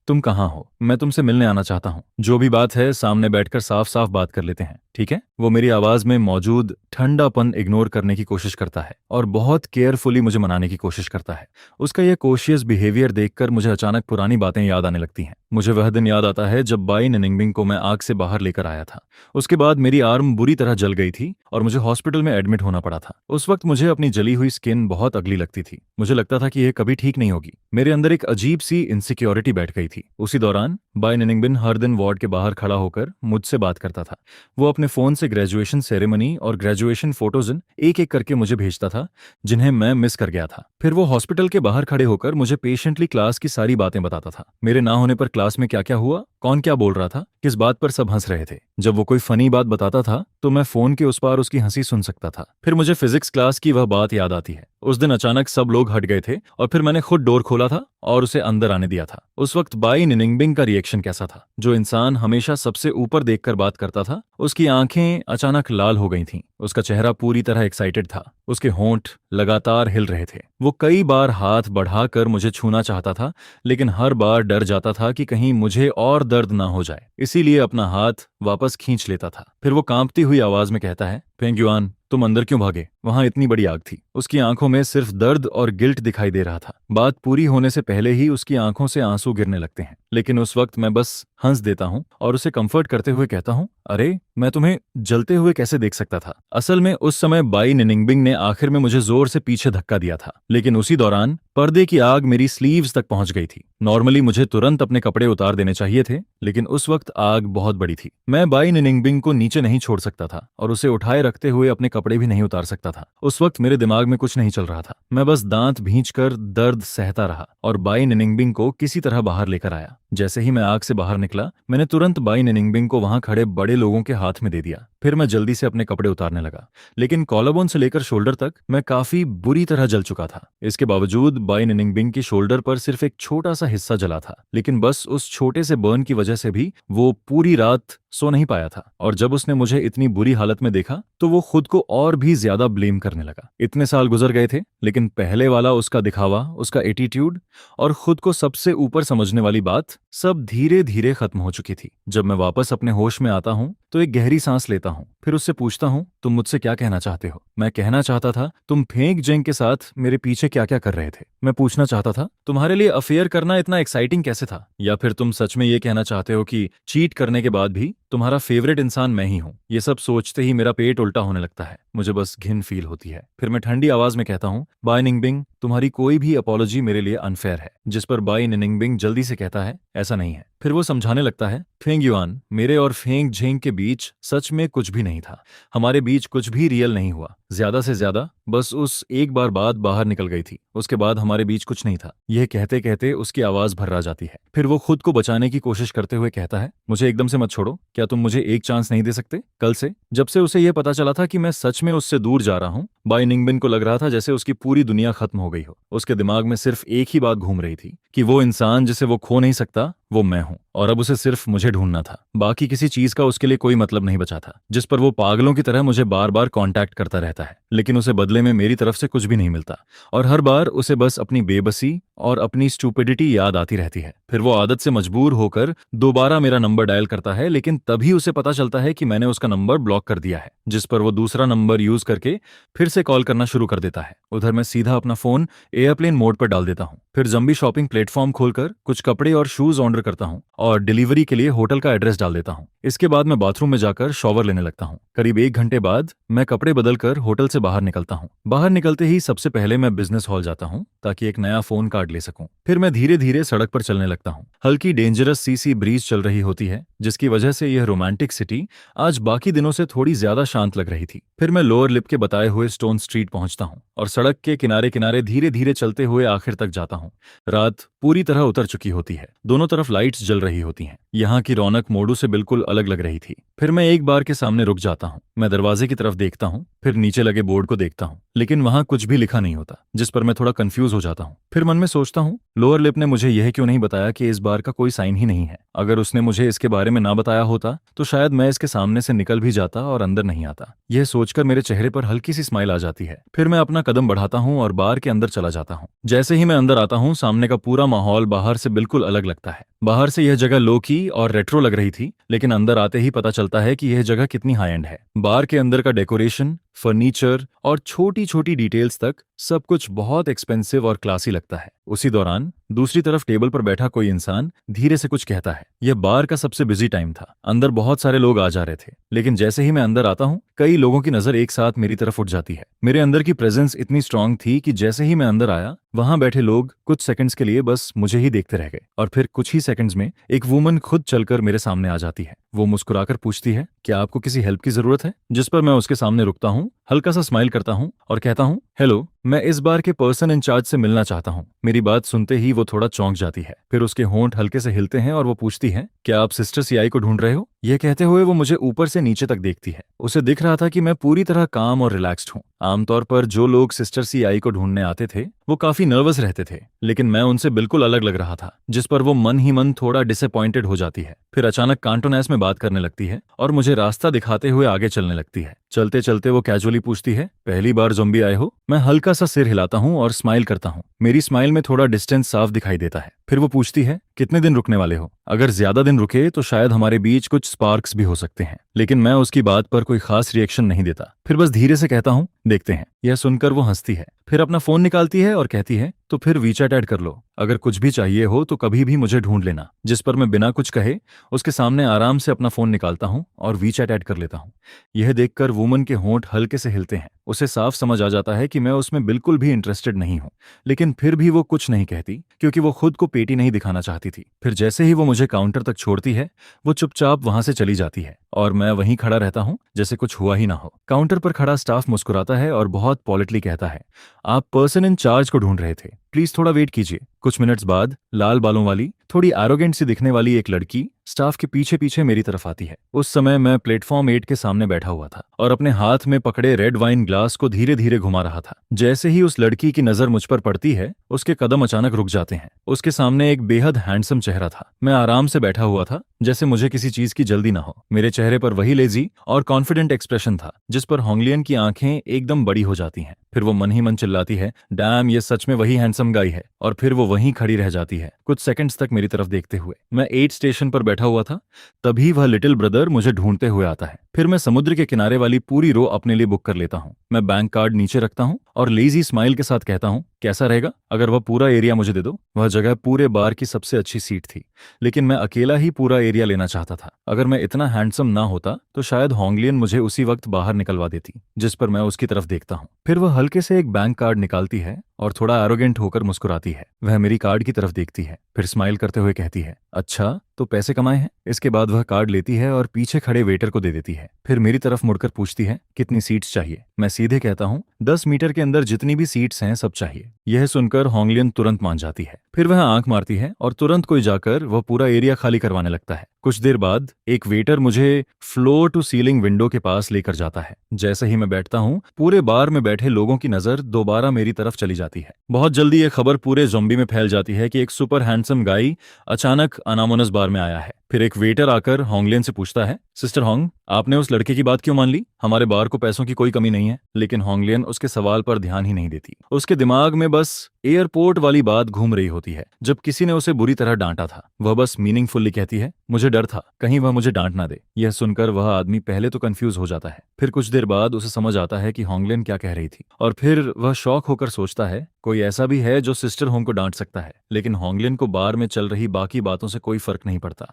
तुम कहाँ हो? मैं तुमसे मिलने आना चाहता हूँ। जो भी बात है सामने बैठकर साफ साफ बात कर लेते हैं, ठीक है? वो मेरी आवाज में मौजूद ठंडापन इग्नोर करने की कोशिश करता है और बहुत केयरफुली मुझे मनाने की कोशिश करता है। उसका यह कोशियस बिहेवियर देखकर मुझे अचानक पुरानी बातें याद आने लगती हैं। मुझे वह दिन याद आता है जब बाई निनिंगबिंग को मैं आग से बाहर लेकर आया था। उसके बाद मेरी आर्म बुरी तरह जल गई थी और मुझे हॉस्पिटल में एडमिट होना पड़ा था। उस वक्त मुझे अपनी जली हुई स्किन बहुत अगली लगती थी। मुझे लगता था कि यह कभी ठीक नहीं होगी। मेरे अंदर एक अजीब सी इनसिक्योरिटी बैठ गई थी। उसी दौरान बाई निनिंगबिन हर दिन वार्ड के बाहर खड़ा होकर मुझसे बात करता था। वो अपने फोन से ग्रेजुएशन सेरेमनी और ग्रेजुएशन फोटोज एक एक करके मुझे भेजता था, जिन्हें मैं मिस कर गया था। फिर वो हॉस्पिटल के बाहर खड़े होकर मुझे पेशेंटली क्लास की सारी बातें बताता था। मेरे ना होने पर क्लास में क्या क्या हुआ, कौन क्या बोल रहा था, किस बात पर सब हंस रहे थे। जब वो कोई फनी बात बताता था तो मैं फोन के उस पार उसकी हंसी सुन सकता था। फिर मुझे फिजिक्स क्लास की वह बात याद आती है। उस दिन अचानक सब लोग हट गए थे और फिर मैंने खुद डोर खोला था और उसे अंदर आने दिया था। उस वक्त बाई निनिंगबिंग का रिएक्शन कैसा था? जो इंसान हमेशा सबसे ऊपर देखकर बात करता था, उसकी आंखें अचानक लाल हो गई थीं। उसका चेहरा पूरी तरह एक्साइटेड था। उसके होंठ लगातार हिल रहे थे। वो कई बार हाथ बढ़ाकर मुझे छूना चाहता था, लेकिन हर बार डर जाता था कि कहीं मुझे और दर्द ना हो जाए, इसीलिए अपना हाथ वापस खींच लेता था। फिर वो कांपती हुई आवाज में कहता है, फेंग युआन, तुम अंदर क्यों भागे? वहां इतनी बड़ी आग थी। उसकी आंखों में सिर्फ दर्द और गिल्ट दिखाई दे रहा था। बात पूरी होने से पहले ही उसकी आंखों से आंसू गिरने लगते हैं, लेकिन उस वक्त मैं बस हंस देता हूँ और उसे कंफर्ट करते हुए कहता हूँ, अरे, मैं तुम्हें जलते हुए कैसे देख सकता था? असल में उस समय बाई निनिंगबिंग ने आखिर में मुझे जोर से पीछे धक्का दिया था, लेकिन उसी दौरान पर्दे की आग मेरी स्लीव्स तक पहुंच गई थी। नॉर्मली मुझे तुरंत अपने कपड़े उतार देने चाहिए थे, लेकिन उस वक्त आग बहुत बड़ी थी। मैं बाई निनिंगबिंग को नीचे नहीं छोड़ सकता था और उसे उठाए रखते हुए अपने कपड़े भी नहीं उतार सकता था। उस वक्त मेरे दिमाग में कुछ नहीं चल रहा था। मैं बस दांत भींचकर दर्द सहता रहा और बाई निनिंगबिंग को किसी तरह बाहर लेकर आया। जैसे ही मैं आग से बाहर निकला, मैंने तुरंत बाई निनिंगबिंग को वहां खड़े बड़े लोगों के हाथ में दे दिया। फिर मैं जल्दी से अपने कपड़े उतारने लगा, लेकिन कॉलरबोन से लेकर शोल्डर तक मैं काफी बुरी तरह जल चुका था। इसके बावजूद बाई निनिंगबिंग की शोल्डर पर सिर्फ एक छोटा सा हिस्सा जला था, लेकिन बस उस छोटे से बर्न की वजह से भी वो पूरी रात सो नहीं पाया था। और जब उसने मुझे इतनी बुरी हालत में देखा तो वो खुद को और भी ज्यादा ब्लेम करने लगा। इतने साल गुजर गए थे, लेकिन पहले वाला उसका दिखावा, उसका एटीट्यूड और खुद को सबसे ऊपर समझने वाली बात सब धीरे धीरे खत्म हो चुकी थी। जब मैं वापस अपने होश में आता हूँ तो एक गहरी सांस लेता हूँ। फिर उससे पूछता हूँ, तुम मुझसे क्या कहना चाहते हो? मैं कहना चाहता था, तुम फेंग जेंग के साथ मेरे पीछे क्या क्या कर रहे थे। मैं पूछना चाहता था, तुम्हारे लिए अफेयर करना इतना एक्साइटिंग कैसे था? या फिर तुम सच में ये कहना चाहते हो कि चीट करने के बाद भी तुम्हारा फेवरेट इंसान मैं ही हूँ? ये सब सोचते ही मेरा पेट उल्टा होने लगता है। मुझे बस घिन फील होती है। फिर मैं ठंडी आवाज में कहता हूँ, बाय निंगबिंग, तुम्हारी कोई भी अपॉलॉजी मेरे लिए अनफेयर है। जिस पर बाय निंगबिंग जल्दी से कहता है, ऐसा नहीं है। फिर वो समझाने लगता है, फेंग युआन, मेरे और फेंग झेंग के बीच सच में कुछ भी नहीं था। हमारे बीच कुछ भी रियल नहीं हुआ। ज्यादा से ज्यादा बस उस एक बार बात बाहर निकल गई थी। उसके बाद हमारे बीच कुछ नहीं था। यह कहते कहते उसकी आवाज भर्रा जाती है। फिर वो खुद को बचाने की कोशिश करते हुए कहता है, मुझे एकदम से मत छोड़ो। क्या तुम मुझे एक चांस नहीं दे सकते? कल से, जब से उसे यह पता चला था कि मैं सच में उससे दूर जा रहा हूँ, बाय निंगबिन को लग रहा था जैसे उसकी पूरी दुनिया खत्म हो गई हो। उसके दिमाग में सिर्फ एक ही बात घूम रही थी कि वो इंसान जिसे वो खो नहीं सकता, वो मैं हूं। और अब उसे सिर्फ मुझे ढूंढना था। बाकी किसी चीज का उसके लिए कोई मतलब नहीं बचा था। जिस पर वो पागलों की तरह मुझे बार बार कांटेक्ट करता रहता है, लेकिन उसे बदले में मेरी तरफ से कुछ भी नहीं मिलता। और हर बार उसे बस अपनी बेबसी और अपनी स्टूपिडिटी याद आती रहती है। फिर वो आदत से मजबूर होकर दोबारा मेरा नंबर डायल करता है, लेकिन तभी उसे पता चलता है कि मैंने उसका नंबर ब्लॉक कर दिया है। जिस पर वो दूसरा नंबर यूज करके फिर से कॉल करना शुरू कर देता है। उधर मैं सीधा अपना फोन एयरप्लेन मोड पर डाल देता हूँ। फिर जंबी शॉपिंग प्लेटफॉर्म खोलकर कुछ कपड़े और शूज ऑर्डर करता हूँ और डिलीवरी के लिए होटल का एड्रेस डाल देता हूँ। इसके बाद मैं बाथरूम में जाकर शॉवर लेने लगता हूँ। करीब 1 घंटे बाद मैं कपड़े बदलकर होटल से बाहर निकलता हूँ। बाहर निकलते ही सबसे पहले मैं बिजनेस हॉल जाता हूँ ताकि एक नया फोन कार्ड ले सकूं। फिर मैं धीरे धीरे सड़क पर चलने लगता हूँ। हल्की डेंजरस सी ब्रीज चल रही होती है, जिसकी वजह से यह रोमांटिक सिटी आज बाकी दिनों से थोड़ी ज्यादा शांत लग रही थी। फिर मैं लोअर लिप के बताए हुए स्टोन स्ट्रीट पहुंचता हूँ और सड़क के किनारे किनारे धीरे धीरे चलते हुए आखिर तक जाता हूँ। रात पूरी तरह उतर चुकी होती है। दोनों तरफ लाइट्स जल रही होती हैं। यहाँ की रौनक मोडू से बिल्कुल अलग लग रही थी। फिर मैं एक बार के सामने रुक जाता हूँ। मैं दरवाजे की तरफ देखता हूँ, फिर नीचे लगे बोर्ड को देखता हूँ, लेकिन वहां कुछ भी लिखा नहीं होता, जिस पर मैं थोड़ा कंफ्यूज हो जाता हूँ। फिर मन में सोचता हूँ, लोअर लिप ने मुझे यह क्यों नहीं बताया कि इस बार का कोई साइन ही नहीं है। अगर उसने मुझे इसके बारे में ना बताया होता तो शायद मैं इसके सामने से निकल भी जाता और अंदर नहीं आता। यह सोचकर मेरे चेहरे पर हल्की सी स्माइल आ जाती है। फिर मैं अपना कदम बढ़ाता हूँ और बार के अंदर चला जाता हूँ। जैसे ही मैं अंदर आता हूँ, सामने का पूरा माहौल बाहर से बिल्कुल अलग लगता है। बाहर से यह जगह लो की और रेट्रो लग रही थी, लेकिन अंदर आते ही पता चलता है कि यह जगह कितनी हाई एंड है। बार के अंदर का डेकोरेशन, फर्नीचर और छोटी छोटी डिटेल्स तक सब कुछ बहुत एक्सपेंसिव और क्लासी लगता है। उसी दौरान दूसरी तरफ टेबल पर बैठा कोई इंसान धीरे से कुछ कहता है। यह बार का सबसे बिजी टाइम था। अंदर बहुत सारे लोग आ जा रहे थे, लेकिन जैसे ही मैं अंदर आता हूँ, कई लोगों की नजर एक साथ मेरी तरफ उठ जाती है। मेरे अंदर की प्रेजेंस इतनी स्ट्रांग थी कि जैसे ही मैं अंदर आया, वहां बैठे लोग कुछ सेकंड्स के लिए बस मुझे ही देखते रह गए। और फिर कुछ ही सेकंड्स में एक वुमन खुद चलकर मेरे सामने आ जाती है। वो मुस्कुराकर पूछती है, क्या आपको किसी हेल्प की जरूरत है? जिस पर मैं उसके सामने रुकता हूँ, हल्का सा स्माइल करता हूँ और कहता हूँ, हेलो, मैं इस बार के पर्सन इंचार्ज से मिलना चाहता हूँ। मेरी बात सुनते ही वो थोड़ा चौंक जाती है। फिर उसके होंठ हल्के से हिलते हैं और वो पूछती है, क्या आप सिस्टर सीआई को ढूंढ रहे हो? यह कहते हुए वो मुझे ऊपर से नीचे तक देखती है। उसे दिख रहा था कि मैं पूरी तरह काम और रिलैक्स्ड हूँ। आमतौर पर जो लोग सिस्टर सीआई को ढूंढने आते थे वो काफी नर्वस रहते थे, लेकिन मैं उनसे बिल्कुल अलग लग रहा था, जिस पर वो मन ही मन थोड़ा डिसअपॉइंटेड हो जाती है। फिर अचानक कांटोनेस में बात करने लगती है और मुझे रास्ता दिखाते हुए आगे चलने लगती है। चलते चलते वो कैजुअली पूछती है, पहली बार ज़ॉम्बी आए हो? मैं हल्का सा सिर हिलाता हूँ और स्माइल करता हूँ। मेरी स्माइल में थोड़ा डिस्टेंस साफ दिखाई देता है। फिर वो पूछती है, कितने दिन रुकने वाले हो? अगर ज्यादा दिन रुके तो शायद हमारे बीच कुछ स्पार्क्स भी हो सकते हैं। लेकिन मैं उसकी बात पर कोई खास रिएक्शन नहीं देता। फिर बस धीरे से कहता हूँ, देखते हैं। यह सुनकर वो हंसती है, फिर अपना फोन निकालती है और कहती है, तो फिर वीचैट ऐड कर लो। अगर कुछ भी चाहिए हो तो कभी भी मुझे ढूंढ लेना। जिस पर मैं बिना कुछ कहे उसके सामने आराम से अपना फोन निकालता हूँ और वीचैट ऐड कर लेता हूँ। यह देखकर वुमन के होंठ हल्के से हिलते हैं। उसे साफ समझ आ जाता है कि मैं उसमें बिल्कुल भी इंटरेस्टेड नहीं हूँ, लेकिन फिर भी वो कुछ नहीं कहती क्योंकि वो खुद को पेटी नहीं दिखाना चाहती थी। फिर जैसे ही वो मुझे काउंटर तक छोड़ती है, वो चुपचाप वहां से चली जाती है और मैं वहीं खड़ा रहता हूँ जैसे कुछ हुआ ही ना हो। काउंटर पर खड़ा स्टाफ मुस्कुराता है और बहुत पॉलिटली कहता है, आप पर्सन इन चार्ज को ढूंढ रहे थे, प्लीज थोड़ा वेट कीजिए। कुछ मिनट्स बाद लाल बालों वाली, थोड़ी एरोगेंट सी दिखने वाली एक लड़की स्टाफ के पीछे पीछे मेरी तरफ आती है। उस समय मैं प्लेटफॉर्म 8 के सामने बैठा हुआ था और अपने हाथ में पकड़े रेड वाइन ग्लास को धीरे धीरे घुमा रहा था। जैसे ही उस लड़की की नजर मुझ पर पड़ती है, उसके कदम अचानक रुक जाते हैं। उसके सामने एक बेहद हैंडसम चेहरा था। मैं आराम से बैठा हुआ था, जैसे मुझे किसी चीज की जल्दी ना हो। मेरे चेहरे पर वही लेजी और कॉन्फिडेंट एक्सप्रेशन था जिस पर होंगलियन की आंखें एकदम बड़ी हो जाती हैं। फिर वो मन ही मन चिल्लाती है, डैम, ये सच में वही हैंडसम गाई है। और फिर वो वहीं खड़ी रह जाती है, कुछ सेकंड्स तक मेरी तरफ देखते हुए। मैं 8 स्टेशन पर बैठा बैठा हुआ था। तभी वह लिटिल ब्रदर मुझे ढूंढते हुए आता है। फिर मैं समुद्र के किनारे वाली पूरी रो अपने लिए बुक कर लेता हूँ। मैं बैंक कार्ड नीचे रखता हूँ और लेजी स्माइल के साथ कहता हूँ, कैसा रहेगा अगर वह पूरा एरिया मुझे दे दो। वह जगह पूरे बार की सबसे अच्छी सीट थी, लेकिन मैं अकेला ही पूरा एरिया लेना चाहता था। अगर मैं इतना हैंडसम ना होता तो शायद होंगलियन मुझे उसी वक्त बाहर निकलवा देती। जिस पर मैं उसकी तरफ देखता हूँ। फिर वह हल्के से एक बैंक कार्ड निकालती है और थोड़ा एरोगेंट होकर मुस्कुराती है। वह मेरी कार्ड की तरफ देखती है, फिर स्माइल करते हुए कहती है, अच्छा तो पैसे कमाए हैं। इसके बाद वह कार्ड लेती है और पीछे खड़े वेटर को दे देती है। फिर मेरी तरफ मुड़कर पूछती है, कितनी सीट्स चाहिए। मैं सीधे कहता हूँ, 10 मीटर के अंदर जितनी भी सीट्स हैं सब चाहिए। यह सुनकर होंगलियन तुरंत मान जाती है। फिर वह आंख मारती है और तुरंत कोई जाकर वह पूरा एरिया खाली करवाने लगता है। कुछ देर बाद एक वेटर मुझे फ्लोर टू सीलिंग विंडो के पास लेकर जाता है। जैसे ही मैं बैठता हूँ, पूरे बार में बैठे लोगों की नजर दोबारा मेरी तरफ चली जाती है। बहुत जल्दी यह खबर पूरे ज़ॉम्बी में फैल जाती है कि एक सुपर हैंडसम गाई अचानक अनामोनस बार में आया है। फिर एक वेटर आकर होंगलियन से पूछता है, सिस्टर होंग, आपने उस लड़के की बात क्यों मान ली? हमारे बार को पैसों की कोई कमी नहीं है। लेकिन होंगलियन उसके सवाल पर ध्यान ही नहीं देती। उसके दिमाग में बस एयरपोर्ट वाली बात घूम रही होती है, जब किसी ने उसे बुरी तरह डांटा था। वह बस मीनिंगफुल्ली कहती है, मुझे डर था कहीं वह मुझे डांट ना दे। यह सुनकर वह आदमी पहले तो कंफ्यूज हो जाता है, फिर कुछ देर बाद उसे समझ आता है कि होंगलियन क्या कह रही थी, और फिर वह शॉक होकर सोचता है, कोई ऐसा भी है जो सिस्टर होंग को डांट सकता है। लेकिन होंगलियन को बार में चल रही बाकी बातों से कोई फर्क नहीं पड़ता।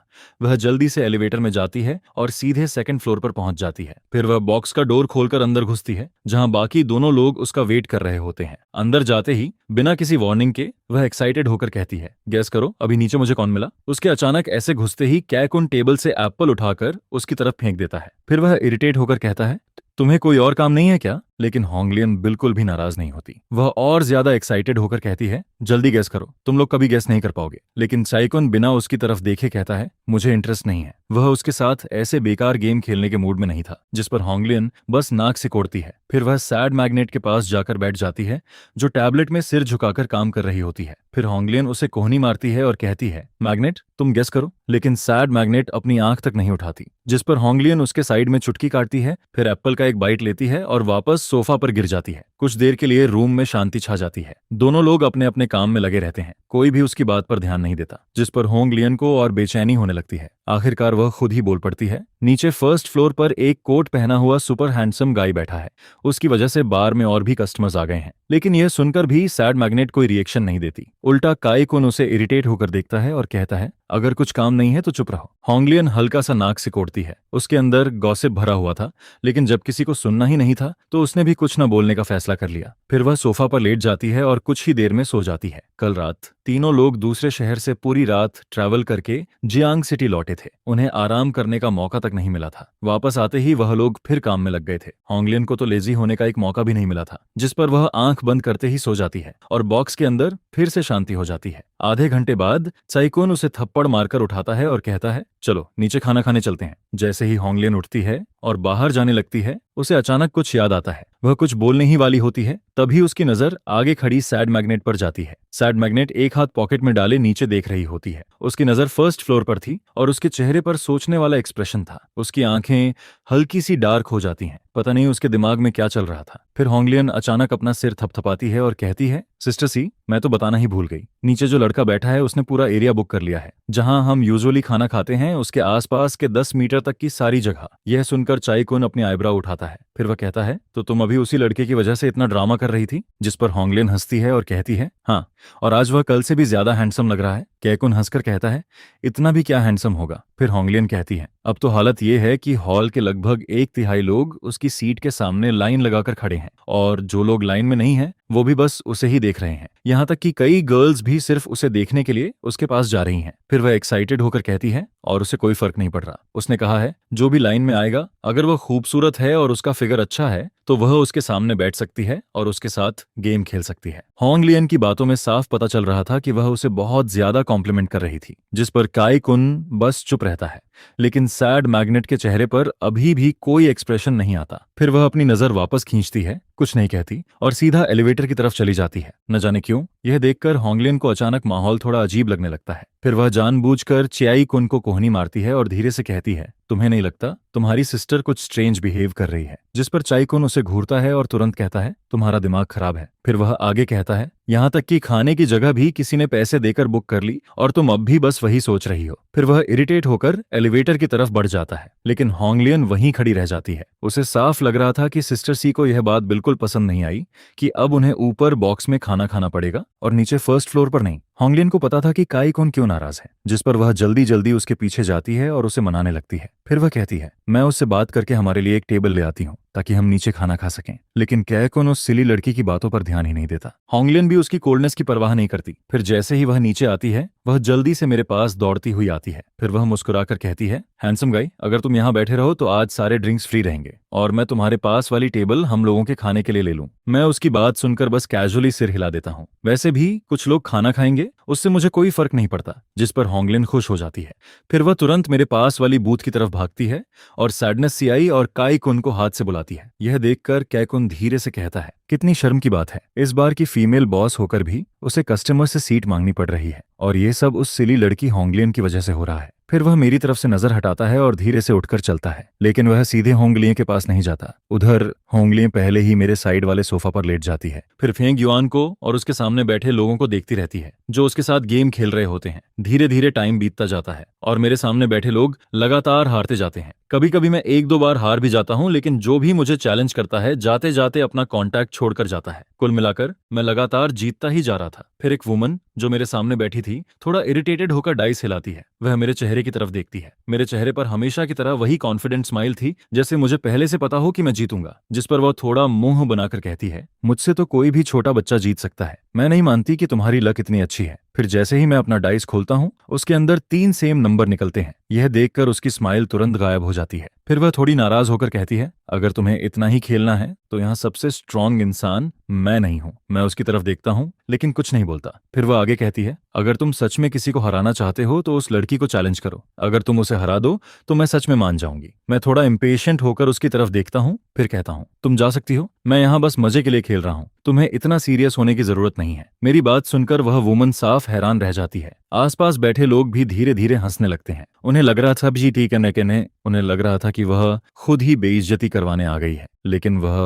वह जल्दी से एलिवेटर में जाती है और सीधे सेकंड फ्लोर पर पहुंच जाती है। फिर वह बॉक्स का डोर खोलकर अंदर घुसती है, जहां बाकी दोनों लोग उसका वेट कर रहे होते हैं। अंदर जाते ही बिना किसी वार्निंग के वह एक्साइटेड होकर कहती है, गैस करो अभी नीचे मुझे कौन मिला। उसके अचानक ऐसे घुसते ही कैकुन टेबल से एप्पल उठाकर उसकी तरफ फेंक देता है। फिर वह इरिटेट होकर कहता है, तुम्हें कोई और काम नहीं है क्या? लेकिन होंगलियन बिल्कुल भी नाराज नहीं होती। वह और ज्यादा एक्साइटेड होकर कहती है, जल्दी गैस करो, तुम लोग कभी गैस नहीं कर पाओगे। लेकिन साइकुन बिना उसकी तरफ देखे कहता है, मुझे इंटरेस्ट नहीं है। वह उसके साथ ऐसे बेकार गेम खेलने के मूड में नहीं था। जिस पर होंगलियन बस नाक सिकोड़ती है। फिर वह सैड मैग्नेट के पास जाकर बैठ जाती है, जो टैबलेट में सिर झुकाकर काम कर रही होती है। फिर होंगलियन उसे कोहनी मारती है और कहती है, मैग्नेट तुम गेस करो। लेकिन सैड मैग्नेट अपनी आंख तक नहीं उठाती। जिस पर होंगलियन उसके साइड में चुटकी काटती है, फिर एप्पल का एक बाइट लेती है और वापस सोफा पर गिर जाती है। कुछ देर के लिए रूम में शांति छा जाती है। दोनों लोग अपने अपने काम में लगे रहते हैं, कोई भी उसकी बात पर ध्यान नहीं देता। जिस पर होंगलियन को और बेचैनी होने लगती है। आखिरकार वह खुद ही बोल पड़ती है, नीचे फर्स्ट फ्लोर पर एक कोट पहना हुआ सुपर हैंडसम गाय बैठा है। उसकी वजह से बार में और भी कस्टमर्स आ गए हैं। लेकिन यह सुनकर भी सैड मैग्नेट कोई रिएक्शन नहीं देती। उल्टा काइकुन उसे इरिटेट होकर देखता है और कहता है, अगर कुछ काम नहीं है तो चुप रहो। होंगलियन हल्का सा नाक सिकोड़ती है। उसके अंदर गॉसिप भरा हुआ था, लेकिन जब किसी को सुनना ही नहीं था तो उसने भी कुछ न बोलने का फैसला कर लिया। फिर वह सोफा पर लेट जाती है और कुछ ही देर में सो जाती है। कल रात तीनों लोग दूसरे शहर से पूरी रात ट्रैवल करके जियांग सिटी लौटे थे। उन्हें आराम करने का मौका तक नहीं मिला था। वापस आते ही वह लोग फिर काम में लग गए थे। होंगलियन को तो लेजी होने का एक मौका भी नहीं मिला था, जिस पर वह आंख बंद करते ही सो जाती है और बॉक्स के अंदर फिर से शांति हो जाती है। आधे घंटे बाद साइकुन उसे थप्पड़ मारकर उठाता है और कहता है, चलो नीचे खाना खाने चलते हैं। जैसे ही होंगलियन उठती है और बाहर जाने लगती है, उसे अचानक कुछ याद आता है। वह कुछ बोलने ही वाली होती है, तभी उसकी नजर आगे खड़ी सैड मैग्नेट पर जाती है। सैड मैग्नेट एक हाथ पॉकेट में डाले नीचे देख रही होती है। उसकी नजर फर्स्ट फ्लोर पर थी और उसके चेहरे पर सोचने वाला एक्सप्रेशन था। उसकी आंखें हल्की सी डार्क हो जाती हैं। पता नहीं उसके दिमाग में क्या चल रहा था। फिर होंगलियन अचानक अपना सिर थपथपाती है और कहती है, सिस्टर सी, मैं तो बताना ही भूल गई। नीचे जो लड़का बैठा है उसने पूरा एरिया बुक कर लिया है। जहां हम यूजुअली खाना खाते हैं उसके आसपास के 10 मीटर तक की सारी जगह। यह सुनकर चाइकुन अपनी आईब्रो उठाता है। फिर वह कहता है, तो तुम अभी उसी लड़के की वजह से इतना ड्रामा कर रही थी? जिस पर होंगलियन हंसती है और कहती है, हाँ, और आज वह कल से भी ज्यादा हैंडसम लग रहा है। कैकुन हंसकर कहता है, इतना भी क्या हैंडसम होगा। फिर होंगलियन कहती है, अब तो हालत यह है कि हॉल के लगभग 1/3 लोग उसकी सीट के सामने लाइन लगाकर खड़े हैं, और जो लोग लाइन में नहीं हैं वो भी बस उसे ही देख रहे हैं। यहाँ तक कि कई गर्ल्स भी सिर्फ उसे देखने के लिए उसके पास जा रही हैं। फिर वह एक्साइटेड होकर कहती है, और उसे कोई फर्क नहीं पड़ रहा। उसने कहा है, जो भी लाइन में आएगा, अगर वह खूबसूरत है और उसका फिगर अच्छा है तो वह उसके सामने बैठ सकती है और उसके साथ गेम खेल सकती है। होंगलियन की बातों में साफ पता चल रहा था कि वह उसे बहुत ज्यादा कॉम्प्लीमेंट कर रही थी। जिस पर काइकुन बस चुप रहता है, लेकिन सैड मैग्नेट के चेहरे पर अभी भी कोई एक्सप्रेशन नहीं आता। फिर वह अपनी नजर वापस खींचती है, कुछ नहीं कहती और सीधा एलिवेटर की तरफ चली जाती है। न जाने क्यों यह देखकर होंगलियन को अचानक माहौल थोड़ा अजीब लगने लगता है। फिर वह जानबूझकर चियाई कुन को कोहनी मारती है और धीरे से कहती है, तुम्हें नहीं लगता तुम्हारी सिस्टर कुछ स्ट्रेंज बिहेव कर रही है? जिस पर चाई कुन उसे घूरता है और तुरंत कहता है, तुम्हारा दिमाग खराब है। फिर वह आगे कहता है, यहाँ तक कि खाने की जगह भी किसी ने पैसे देकर बुक कर ली और तुम अब भी बस वही सोच रही हो। फिर वह इरिटेट होकर एलिवेटर की तरफ बढ़ जाता है, लेकिन होंगलियन वहीं खड़ी रह जाती है। उसे साफ लग रहा था कि सिस्टर सी को यह बात बिल्कुल पसंद नहीं आई कि अब उन्हें ऊपर बॉक्स में खाना खाना पड़ेगा और नीचे फर्स्ट फ्लोर पर नहीं। होंगलियन को पता था कि काई कुन क्यों नाराज है, जिस पर वह जल्दी जल्दी उसके पीछे जाती है और उसे मनाने लगती है। फिर वह कहती है, मैं उससे बात करके हमारे लिए एक टेबल ले आती हूँ ताकि हम नीचे खाना खा सकें। लेकिन कै कुन उस सिली लड़की की बातों पर ध्यान ही नहीं देता। होंगलियन भी उसकी कोल्डनेस की परवाह नहीं करती। फिर जैसे ही वह नीचे आती है, वह जल्दी से मेरे पास दौड़ती हुई आती है। फिर वह मुस्कुराकर कहती है, हैंडसम गाई, अगर तुम यहाँ बैठे रहो तो आज सारे ड्रिंक्स फ्री रहेंगे और मैं तुम्हारे पास वाली टेबल हम लोगों के खाने के लिए ले लूं। मैं उसकी बात सुनकर बस कैजुअली सिर हिला देता हूँ। वैसे भी कुछ लोग खाना खाएंगे, उससे मुझे कोई फर्क नहीं पड़ता। जिस पर होंगलियन खुश हो जाती है। फिर वह तुरंत मेरे पास वाली बूथ की तरफ भागती है और सैडनेस सियाई और काई कुन को हाथ से बुलाती है। यह देखकर कै कुन धीरे से कहता है, कितनी शर्म की बात है, इस बार की फीमेल बॉस होकर भी उसे कस्टमर से सीट मांगनी पड़ रही है और ये सब उस सिली लड़की होंगलियन की वजह से हो रहा है। फिर वह मेरी तरफ से नजर हटाता है और धीरे से उठकर चलता है, लेकिन वह सीधे होंगलियन के पास नहीं जाता। उधर होंगलियन पहले ही मेरे साइड वाले सोफा पर लेट जाती है। फिर फेंग युआन को और उसके सामने बैठे लोगों को देखती रहती है जो उसके साथ गेम खेल रहे होते हैं। धीरे धीरे टाइम बीतता जाता है और मेरे सामने बैठे लोग लगातार हारते जाते हैं। कभी कभी मैं एक दो बार हार भी जाता हूं, लेकिन जो भी मुझे चैलेंज करता है जाते जाते अपना कॉन्टैक्ट छोड़कर जाता है। कुल मिलाकर मैं लगातार जीतता ही जा रहा था। फिर एक वुमन जो मेरे सामने बैठी थी थोड़ा इरिटेटेड होकर डाइस हिलाती है। वह मेरे चेहरे की तरफ देखती है। मेरे चेहरे पर हमेशा की तरह वही कॉन्फिडेंट स्माइल थी, जैसे मुझे पहले से पता हो कि मैं जीतूंगा। जिस पर वह थोड़ा मुंह बनाकर कहती है, मुझसे तो कोई भी छोटा बच्चा जीत सकता है। मैं नहीं मानती कि तुम्हारी लक इतनी अच्छी है। फिर जैसे ही मैं अपना डाइस खोलता हूँ, उसके अंदर 3 सेम नंबर निकलते हैं। यह देखकर उसकी स्माइल तुरंत गायब हो जाती है। फिर वह थोड़ी नाराज होकर कहती है, अगर तुम्हें इतना ही खेलना है तो यहाँ सबसे स्ट्रांग इंसान मैं नहीं हूँ। मैं उसकी तरफ देखता हूँ लेकिन कुछ नहीं बोलता। फिर वह आगे कहती है, अगर तुम सच में किसी को हराना चाहते हो तो उस लड़की को चैलेंज करो। अगर तुम उसे हरा दो तो मैं सच में मान जाऊंगी। मैं थोड़ा इम्पेशेंट होकर उसकी तरफ देखता हूँ, फिर कहता हूँ, तुम जा सकती हो, मैं यहाँ बस मजे के लिए खेल रहा हूँ, तुम्हें इतना सीरियस होने की जरूरत नहीं है। मेरी बात सुनकर वह वुमन साफ हैरान रह जाती है। आसपास बैठे लोग भी धीरे धीरे हंसने लगते हैं। उन्हें लग रहा था जी ठीक है, उन्हें लग रहा था कि वह खुद ही बेइज्जती करवाने आ गई है। लेकिन वह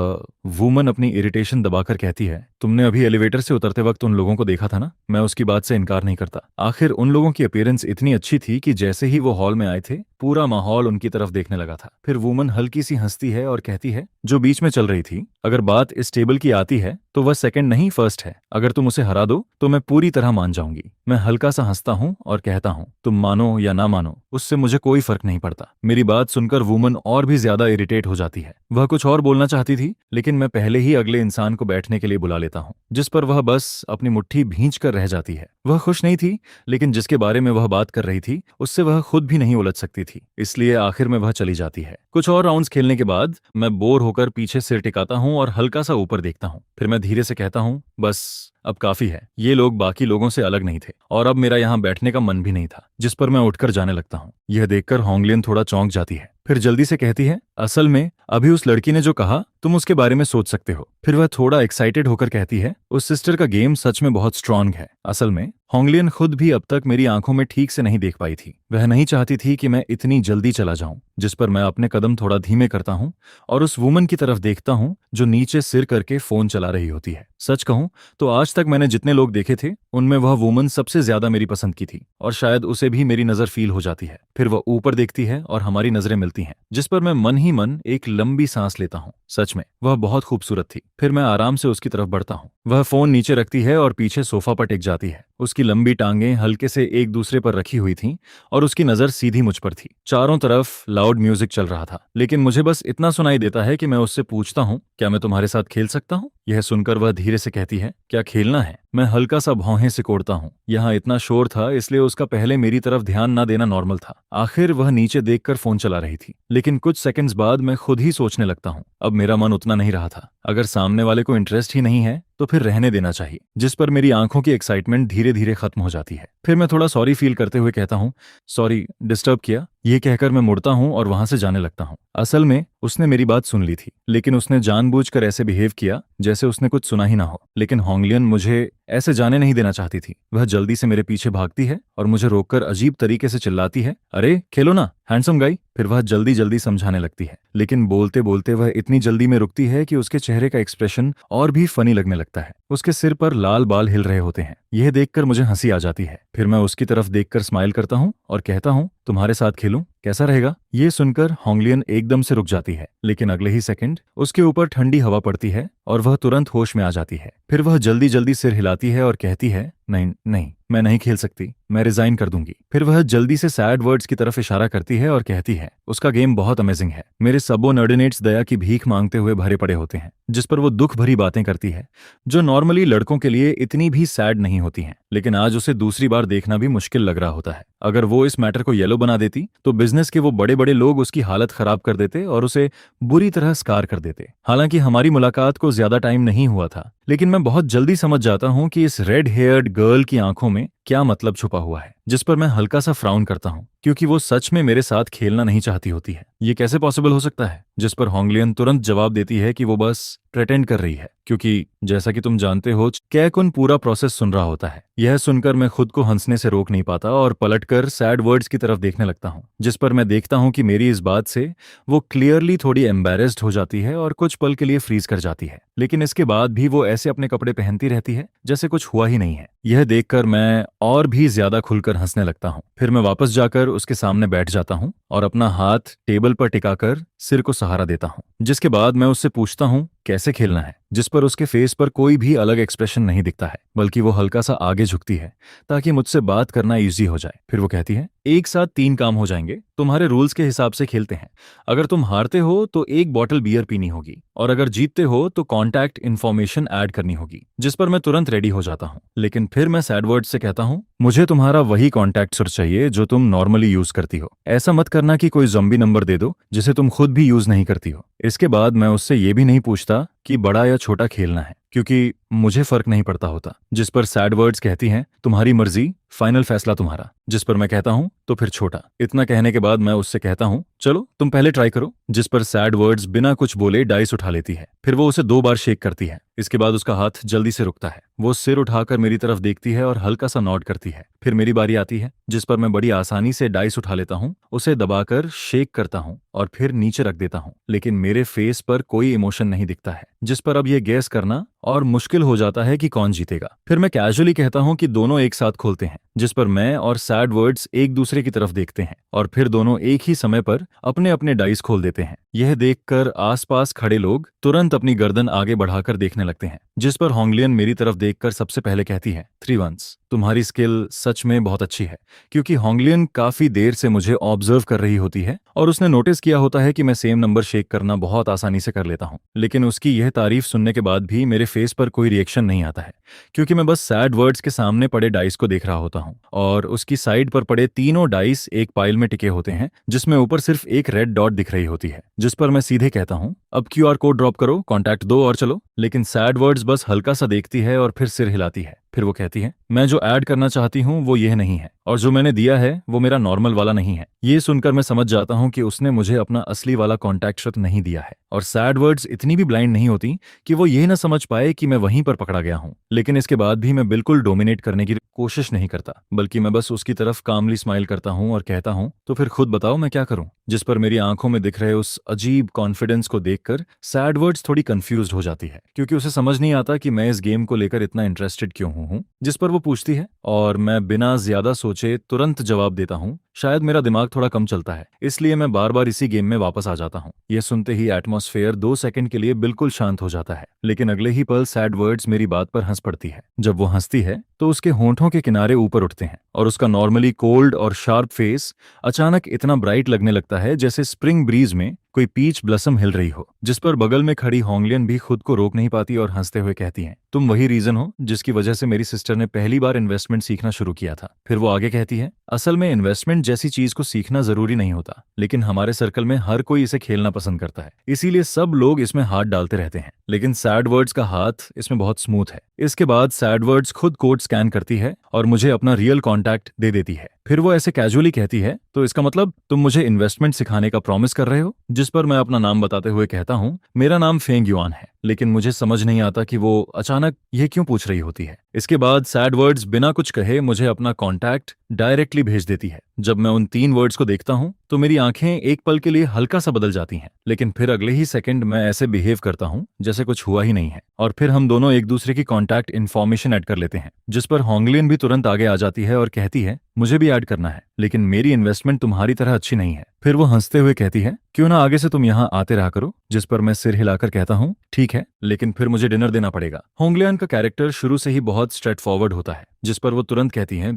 वुमन अपनी इरिटेशन दबाकर कहती है, तुमने अभी एलिवेटर से उतरते वक्त उन लोगों को देखा था ना? मैं उसकी बात से इनकार नहीं करता। आखिर उन लोगों की अपीयरेंस इतनी अच्छी थी कि जैसे ही वो हॉल में आए थे पूरा माहौल उनकी तरफ देखने लगा था। फिर वुमन हल्की सी हंसती है और कहती है, जो बीच में चल रही थी, अगर बात इस टेबल की आती है तो वह सेकंड नहीं फर्स्ट है। अगर तुम उसे हरा दो तो मैं पूरी तरह मान जाऊंगी। मैं हल्का सा हंसता हूँ और कहता हूँ, तुम मानो या ना मानो उससे मुझे कोई फर्क नहीं पड़ता। मेरी बात सुनकर वुमन और भी ज्यादा इरिटेट हो जाती है। वह कुछ और बोलना चाहती थी, लेकिन मैं पहले ही अगले इंसान को बैठने के लिए बुला लेता हूँ, जिस पर वह बस अपनी मुट्ठी भींच कर रह जाती है। वह खुश नहीं थी, लेकिन जिसके बारे में वह बात कर रही थी उससे वह खुद भी नहीं उलझ सकती थी, इसलिए आखिर में वह चली जाती है। कुछ और राउंड्स खेलने के बाद मैं बोर होकर पीछे सिर टिकाता हूँ और हल्का सा ऊपर देखता हूँ। फिर मैं धीरे से कहता हूँ, बस अब काफी है। ये लोग बाकी लोगों से अलग नहीं थे और अब मेरा यहाँ बैठने का मन भी नहीं था, जिस पर मैं उठकर जाने लगता हूँ। यह देखकर होंगलियन थोड़ा चौंक जाती है। फिर जल्दी से कहती है, असल में अभी उस लड़की ने जो कहा तुम उसके बारे में सोच सकते हो। फिर वह थोड़ा एक्साइटेड होकर कहती है, उस सिस्टर का गेम सच में बहुत स्ट्रांग है। असल में होंगलियन खुद भी अब तक मेरी आंखों में ठीक से नहीं देख पाई थी। वह नहीं चाहती थी कि मैं इतनी जल्दी चला जाऊं, जिस पर मैं अपने कदम थोड़ा धीमे करता हूं और उस वुमन की तरफ देखता हूं जो नीचे सिर करके फोन चला रही होती है। सच कहूं तो आज तक मैंने जितने लोग देखे थे उनमें वह वुमन सबसे ज्यादा मेरी पसंद की थी और शायद उसे भी मेरी नजर फील हो जाती है। फिर वह ऊपर देखती है और हमारी नजरें मिलती हैं, जिस पर मैं मन ही मन एक लंबी सांस लेता हूँ। सच में वह बहुत खूबसूरत थी। फिर मैं आराम से उसकी तरफ बढ़ता हूँ। वह फोन नीचे रखती है और पीछे सोफा पर टिक जाती है। उसकी लंबी टांगें हल्के से एक दूसरे पर रखी हुई थीं और उसकी नजर सीधी मुझ पर थी। चारों तरफ लाउड म्यूजिक चल रहा था, लेकिन मुझे बस इतना सुनाई देता है कि मैं उससे पूछता हूँ, क्या मैं तुम्हारे साथ खेल सकता हूँ? यह सुनकर वह धीरे से कहती है, क्या खेलना है? मैं हल्का सा भौहें सिकोड़ता हूँ। यहाँ इतना शोर था, इसलिए उसका पहले मेरी तरफ ध्यान न देना नॉर्मल था। आखिर वह नीचे देखकर फोन चला रही थी, लेकिन कुछ सेकंड्स बाद मैं खुद ही सोचने लगता हूँ, अब मेरा मन उतना नहीं रहा था। अगर सामने वाले को इंटरेस्ट ही नहीं है तो फिर रहने देना चाहिए, जिस पर मेरी आंखों की एक्साइटमेंट धीरे धीरे खत्म हो जाती है। फिर मैं थोड़ा सॉरी फील करते हुए कहता हूँ, सॉरी डिस्टर्ब किया। ये कहकर मैं मुड़ता हूँ और वहां से जाने लगता हूँ। असल में उसने मेरी बात सुन ली थी, लेकिन उसने जानबूझकर ऐसे बिहेव किया जैसे उसने कुछ सुना ही ना हो। लेकिन होंगलियन मुझे ऐसे जाने नहीं देना चाहती थी। वह जल्दी से मेरे पीछे भागती है और मुझे रोककर अजीब तरीके से चिल्लाती है, अरे खेलो ना हैंडसम गाई। फिर वह जल्दी जल्दी समझाने लगती है, लेकिन बोलते बोलते वह इतनी जल्दी में रुकती है कि उसके चेहरे का एक्सप्रेशन और भी फनी लगने लगता है। उसके सिर पर लाल बाल हिल रहे होते हैं। यह देखकर मुझे हंसी आ जाती है। फिर मैं उसकी तरफ देखकर स्माइल करता हूँ और कहता हूँ, तुम्हारे साथ खेलूं, कैसा रहेगा? ये सुनकर होंगलियन एकदम से रुक जाती है, लेकिन अगले ही सेकंड उसके ऊपर ठंडी हवा पड़ती है और वह तुरंत होश में आ जाती है। फिर वह जल्दी जल्दी सिर हिलाती है और कहती है, नहीं नहीं, मैं नहीं खेल सकती, मैं रिजाइन कर दूंगी। फिर वह जल्दी से सैड वर्ड्स की तरफ इशारा करती है और कहती है, उसका गेम बहुत अमेजिंग है। मेरे सबोर्डिनेट्स दया की भीख मांगते हुए भरे पड़े होते हैं, जिस पर वो दुख भरी बातें करती है जो नॉर्मली लड़कों के लिए इतनी भी सैड नहीं होती हैं। लेकिन आज उसे दूसरी बार देखना भी मुश्किल लग रहा होता है। अगर वो इस मैटर को येलो बना देती तो बिजनेस के वो बड़े बड़े लोग उसकी हालत खराब कर देते और उसे बुरी तरह स्कार कर देते। हालांकि हमारी मुलाकात को ज्यादा टाइम नहीं हुआ था, लेकिन मैं बहुत जल्दी समझ जाता हूँ कि इस रेड हेयर्ड गर्ल की आंखों में क्या मतलब छुपा हुआ है, जिस पर मैं हल्का सा फ्राउन करता हूँ, क्योंकि वो सच में मेरे साथ खेलना नहीं चाहती होती है। ये कैसे पॉसिबल हो सकता है? जिस पर होंगलियन तुरंत जवाब देती है कि वो बस प्रेटेंड कर रही है, क्योंकि जैसा कि तुम जानते हो कैकुन पूरा प्रोसेस सुन रहा होता है। यह सुनकर मैं खुद को हंसने से रोक नहीं पाता और पलटकर सैड वर्ड्स की तरफ देखने लगता हूँ, जिस पर मैं देखता हूँ कि मेरी इस बात से वो क्लियरली थोड़ी एम्बेरेस्ड हो जाती है और कुछ पल के लिए फ्रीज कर जाती है। लेकिन इसके बाद भी वो ऐसे अपने कपड़े पहनती रहती है जैसे कुछ हुआ ही नहीं है। यह देखकर मैं और भी ज्यादा खुलकर हंसने लगता हूँ। फिर मैं वापस जाकर उसके सामने बैठ जाता हूँ और अपना हाथ टेबल पर टिकाकर सिर को सहारा देता हूँ, जिसके बाद मैं उससे पूछता हूँ कैसे खेलना है, जिस पर उसके फेस पर कोई भी अलग एक्सप्रेशन नहीं दिखता है, बल्कि वो हल्का सा आगे झुकती है ताकि मुझसे बात करना इजी हो जाए। फिर वो कहती है, एक साथ 3 काम हो जाएंगे, तुम्हारे रूल्स के हिसाब से खेलते हैं। अगर तुम हारते हो तो 1 बॉटल बियर पीनी होगी और अगर जीतते हो तो कॉन्टैक्ट इन्फॉर्मेशन ऐड करनी होगी। जिस पर मैं तुरंत रेडी हो जाता हूँ, लेकिन फिर मैं सैड वर्ड से कहता हूँ, मुझे तुम्हारा वही कॉन्टैक्ट सोर्स चाहिए जो तुम नॉर्मली यूज करती हो। ऐसा मत करना कि कोई ज़ॉम्बी नंबर दे दो जिसे तुम खुद भी यूज नहीं करती हो। इसके बाद मैं उससे ये भी नहीं पूछता कि बड़ा या छोटा खेलना है, क्योंकि मुझे फर्क नहीं पड़ता होता। जिस पर सैड वर्ड्स कहती हैं, तुम्हारी मर्जी, फाइनल फैसला तुम्हारा। जिस पर मैं कहता हूं, तो फिर छोटा। इतना कहने के बाद मैं उससे कहता हूं, चलो तुम पहले ट्राई करो। जिस पर सैड वर्ड्स बिना कुछ बोले डाइस उठा लेती है। फिर वो उसे 2 बार शेक करती है। इसके बाद उसका हाथ जल्दी से रुकता है। वो सिर उठाकर मेरी तरफ देखती है और हल्का सा नॉड करती है। फिर मेरी बारी आती है, जिस पर मैं बड़ी आसानी से डाइस उठा लेता हूँ, उसे दबाकर शेक करता हूँ और फिर नीचे रख देता हूँ। लेकिन मेरे फेस पर कोई इमोशन नहीं दिखता है, जिस पर अब यह गेस करना और मुश्किल हो जाता है कि कौन जीतेगा। फिर मैं कैजुअली कहता हूं कि दोनों एक साथ खोलते हैं, जिस पर मैं और सैड वर्ड्स एक दूसरे की तरफ देखते हैं और फिर दोनों एक ही समय पर अपने अपने डाइस खोल देते हैं। यह देखकर आसपास खड़े लोग तुरंत अपनी गर्दन आगे बढ़ाकर देखने लगते हैं, जिस पर होंगलियन मेरी तरफ देखकर सबसे पहले कहती है, 3 वंस। तुम्हारी स्किल सच में बहुत अच्छी है। क्योंकि होंगलियन काफी देर से मुझे ऑब्जर्व कर रही होती है और उसने नोटिस किया होता है कि मैं सेम नंबर शेक करना बहुत आसानी से कर लेता हूं। लेकिन उसकी यह तारीफ सुनने के बाद भी मेरे फेस पर कोई रिएक्शन नहीं आता है, क्योंकि मैं बस सैड वर्ड्स के सामने पड़े डाइस को देख रहा होता हूं और उसकी साइड पर पड़े तीनों डाइस एक पाइल में टिके होते हैं, जिसमें ऊपर सिर्फ एक रेड डॉट दिख रही होती है। जिस पर मैं सीधे कहता हूं, अब QR कोड ड्रॉप करो, कॉन्टैक्ट दो और चलो। लेकिन सैड वर्ड्स बस हल्का सा देखती है और फिर सिर हिलाती है। फिर वो कहती है, मैं जो ऐड करना चाहती हूँ वो यह नहीं है और जो मैंने दिया है वो मेरा नॉर्मल वाला नहीं है। ये सुनकर मैं समझ जाता हूँ कि उसने मुझे अपना असली वाला कॉन्टैक्ट शर्त नहीं दिया है। और सैड वर्ड्स इतनी भी ब्लाइंड नहीं होती कि वो ये ना समझ पाए कि मैं वहीं पर पकड़ा गया हूँ। लेकिन इसके बाद भी मैं बिल्कुल डोमिनेट करने की कोशिश नहीं करता, बल्कि मैं बस उसकी तरफ कामली स्माइल करता हूँ और कहता हूँ, तो फिर खुद बताओ मैं क्या करूँ। जिस पर मेरी आंखों में दिख रहे उस अजीब कॉन्फिडेंस को देखकर सैड वर्ड्स थोड़ी कंफ्यूज्ड हो जाती है, क्योंकि उसे समझ नहीं आता कि मैं इस गेम को लेकर इतना इंटरेस्टेड क्यों हूँ। जिस पर वो पूछती है और मैं बिना ज्यादा सोचे तुरंत जवाब देता हूँ, शायद मेरा दिमाग थोड़ा कम चलता है, इसलिए मैं बार बार इसी गेम में वापस आ जाता हूँ। यह सुनते ही एटमॉस्फेयर 2 सेकंड के लिए बिल्कुल शांत हो जाता है, लेकिन अगले ही पल सैड वर्ड्स मेरी बात पर हंस पड़ती है। जब वो हंसती है तो उसके होंठों के किनारे ऊपर उठते हैं और उसका नॉर्मली कोल्ड और शार्प फेस अचानक इतना ब्राइट लगने लगता है जैसे स्प्रिंग ब्रीज में कोई पीच ब्लसम हिल रही हो। जिस पर बगल में खड़ी होंगलियन भी खुद को रोक नहीं पाती और हंसते हुए कहती हैं, तुम वही रीजन हो जिसकी वजह से मेरी सिस्टर ने पहली बार इन्वेस्टमेंट सीखना शुरू किया था। फिर वो आगे कहती है, असल में इन्वेस्टमेंट जैसी चीज को सीखना जरूरी नहीं होता, लेकिन हमारे सर्कल में हर कोई इसे खेलना पसंद करता है, इसीलिए सब लोग इसमें हाथ डालते रहते हैं। लेकिन सैड वर्ड्स का हाथ इसमें बहुत स्मूथ है। इसके बाद सैड वर्ड्स खुद कोड स्कैन करती है और मुझे अपना रियल कॉन्टैक्ट दे देती है। फिर वो ऐसे कैजुअली कहती है, तो इसका मतलब तुम मुझे इन्वेस्टमेंट सिखाने का प्रॉमिस कर रहे हो? जिस पर मैं अपना नाम बताते हुए कहता हूँ, मेरा नाम फेंग युआन है। लेकिन मुझे समझ नहीं आता कि वो अचानक ये क्यों पूछ रही होती है। इसके बाद सैड वर्ड्स बिना कुछ कहे मुझे अपना कॉन्टैक्ट डायरेक्टली भेज देती है। जब मैं उन 3 वर्ड्स को देखता हूँ तो मेरी आंखें एक पल के लिए हल्का सा बदल जाती हैं, लेकिन फिर अगले ही सेकंड मैं ऐसे बिहेव करता हूँ जैसे कुछ हुआ ही नहीं है, और फिर हम दोनों एक दूसरे की कॉन्टैक्ट इन्फॉर्मेशन ऐड कर लेते हैं। जिस पर होंगलियन भी तुरंत आगे आ जाती है और कहती है, मुझे भी ऐड करना है, लेकिन मेरी इन्वेस्टमेंट तुम्हारी तरह अच्छी नहीं है। फिर वो हंसते हुए कहती है, क्यों ना आगे से तुम यहाँ आते रहा करो। जिस पर मैं सिर हिलाकर कहता हूँ, ठीक है, लेकिन फिर मुझे डिनर देना पड़ेगा। होंगलियन का कैरेक्टर शुरू से ही बहुत स्ट्रेट फॉरवर्ड होता है, जिस पर वो तुरंत कहती है,